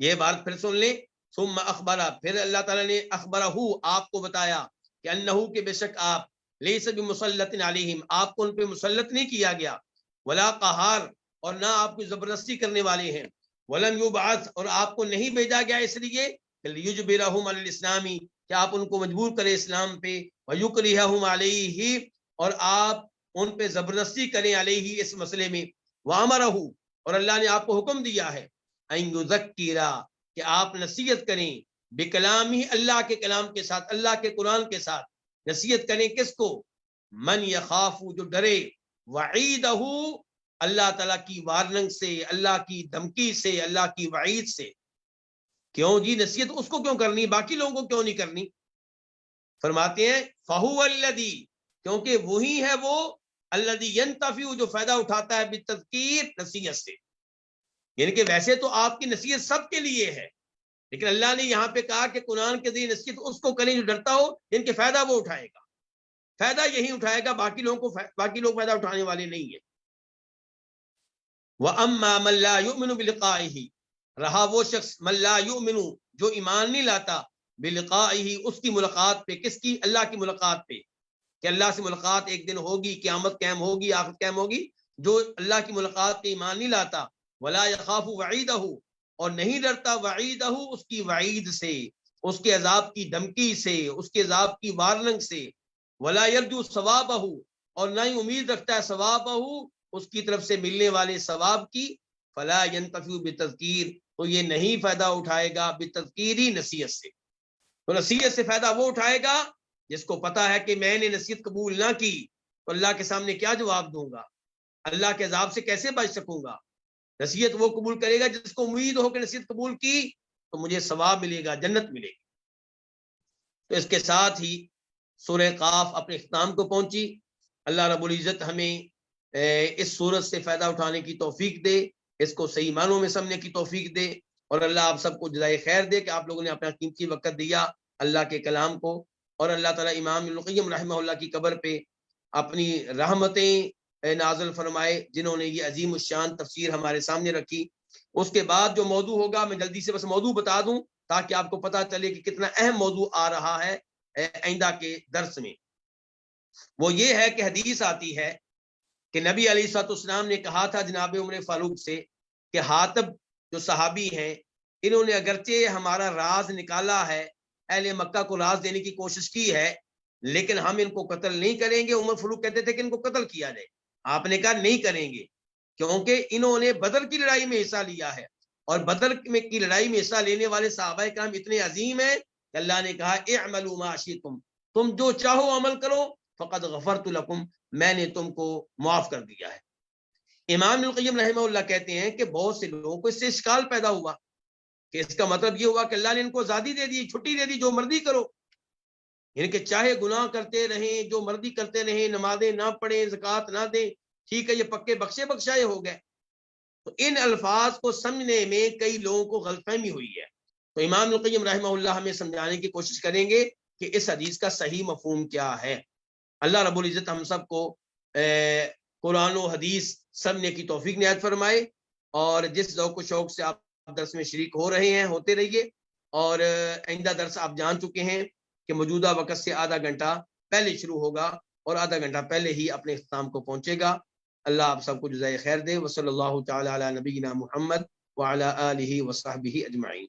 S1: یہ بات پھر سن لیں. ثم اخبرہ پھر اللہ تعالیٰ نے اخبرہ آپ کو بتایا کہ انہو کہ بے شک آپ لیس بمسلط علیہم آپ کو ان پہ مسلط نہیں کیا گیا. ولا قہار اور نہ آپ کو زبردستی کرنے والے ہیں. ولم یبعث اور آپ کو نہیں بھیجا گیا اس لیے کہ لیجبرہم علی الاسلامی کہ آپ ان کو مجبور کریں اسلام پہ. ویکرہہم علیہ اور آپ ان پہ زبردستی کریں علیہ اس مسئلے میں. وامرہ اور اللہ نے آپ کو حکم دیا ہے ان یذکرا کہ آپ نصیحت کریں بکلام ہی اللہ کے کلام کے ساتھ اللہ کے قرآن کے ساتھ نصیحت کریں. کس کو؟ من یخاف جو ڈرے وعیدہ اللہ تعالیٰ کی وارننگ سے اللہ کی دھمکی سے اللہ کی وعید سے. کیوں جی نصیحت اس کو کیوں کرنی باقی لوگوں کو کیوں نہیں کرنی؟ فرماتے ہیں فہو الذی کیونکہ وہی ہے وہ الذی ینتفع جو فائدہ اٹھاتا ہے بالتذکیر نصیحت سے. یعنی کہ ویسے تو آپ کی نصیحت سب کے لیے ہے لیکن اللہ نے یہاں پہ کہا کہ قرآن کے ذریعے نصیحت اس کو کریں جو ڈرتا ہو ان کے فائدہ وہ اٹھائے گا. فائدہ یہی اٹھائے گا باقی لوگوں کو باقی لوگ فائدہ اٹھانے والے نہیں ہیں. وَأَمَّا مَن لَّا يُؤْمِنُ بِلِقَائِهِ رہا وہ شخص من لا یؤمن جو ایمان نہیں لاتا بلقائه اس کی ملاقات پہ. کس کی؟ اللہ کی ملاقات پہ کہ اللہ سے ملاقات ایک دن ہوگی قیامت قائم ہوگی آخرت قائم ہوگی. جو اللہ کی ملاقات پہ ایمان نہیں لاتا ولا یخاف وعیدہ اور نہیں ڈرتا وعیدہ اس کی وعید سے اس کے عذاب کی دھمکی سے اس کے عذاب کی وارننگ سے. ولا یرجو ثوابہ اور نہ ہی امید رکھتا ہے ثوابہ اس کی طرف سے ملنے والے ثواب کی. فلا ینتفع بتذکیر تو یہ نہیں فائدہ اٹھائے گا بتذکیری نصیحت سے. تو نصیحت سے فائدہ وہ اٹھائے گا جس کو پتا ہے کہ میں نے نصیحت قبول نہ کی تو اللہ کے سامنے کیا جواب دوں گا اللہ کے عذاب سے کیسے بچ سکوں گا. نصیحت وہ قبول کرے گا جس کو امید ہو کہ نصیحت قبول کی تو مجھے ثواب ملے گا جنت ملے گی. تو اس کے ساتھ ہی سورہ قاف اپنے اختتام کو پہنچی. اللہ رب العزت ہمیں اس صورت سے فائدہ اٹھانے کی توفیق دے اس کو صحیح معنوں میں سمجھنے کی توفیق دے اور اللہ آپ سب کو جزائے خیر دے کہ آپ لوگوں نے اپنا قیمتی وقت دیا اللہ کے کلام کو. اور اللہ تعالیٰ امام ابن القیم رحمہ اللہ کی قبر پہ اپنی رحمتیں نازل فرمائے جنہوں نے یہ عظیم الشان تفسیر ہمارے سامنے رکھی. اس کے بعد جو موضوع ہوگا میں جلدی سے بس موضوع بتا دوں تاکہ آپ کو پتہ چلے کہ کتنا اہم موضوع آ رہا ہے آئندہ کے درس میں. وہ یہ ہے کہ حدیث آتی ہے کہ نبی علیہ الصلوۃ والسلام نے کہا تھا جناب عمر فاروق سے کہ حاتب جو صحابی ہیں انہوں نے اگرچہ ہمارا راز نکالا ہے اہل مکہ کو راز دینے کی کوشش کی ہے لیکن ہم ان کو قتل نہیں کریں گے. عمر فاروق کہتے تھے کہ ان کو قتل کیا جائے. آپ نے کہا نہیں کریں گے کیونکہ انہوں نے بدر کی لڑائی میں حصہ لیا ہے اور بدر کی لڑائی میں حصہ لینے والے صحابہ کرام اتنے عظیم ہیں کہ اللہ نے کہا اعملوا ما شئتم تم جو چاہو عمل کرو فقد غفرت لکم میں نے تم کو معاف کر دیا ہے. امام القیم رحمہ اللہ کہتے ہیں کہ بہت سے لوگوں کو اس سے اشکال پیدا ہوا کہ اس کا مطلب یہ ہوا کہ اللہ نے ان کو آزادی دے دی چھٹی دے دی جو مرضی کرو یعنی کہ چاہے گناہ کرتے رہیں جو مرضی کرتے رہیں نمازیں نہ پڑھیں زکوٰۃ نہ دیں ٹھیک ہے یہ پکے بخشے بخشائے ہو گئے. تو ان الفاظ کو سمجھنے میں کئی لوگوں کو غلط فہمی ہوئی ہے. تو امام القیم رحمہ اللہ ہمیں سمجھانے کی کوشش کریں گے کہ اس حدیث کا صحیح مفہوم کیا ہے. اللہ رب العزت ہم سب کو قرآن و حدیث سمجھنے کی توفیق عنایت فرمائے اور جس ذوق و شوق سے آپ درس میں شریک ہو رہے ہیں ہوتے رہیے. اور آئندہ درس آپ جان چکے ہیں کہ موجودہ وقت سے آدھا گھنٹہ پہلے شروع ہوگا اور آدھا گھنٹہ پہلے ہی اپنے اختتام کو پہنچے گا. اللہ آپ سب کو جزائے خیر دے. وصلی اللہ تعالی علی نبینا محمد وعلی آلہ وصحبہ اجمعین.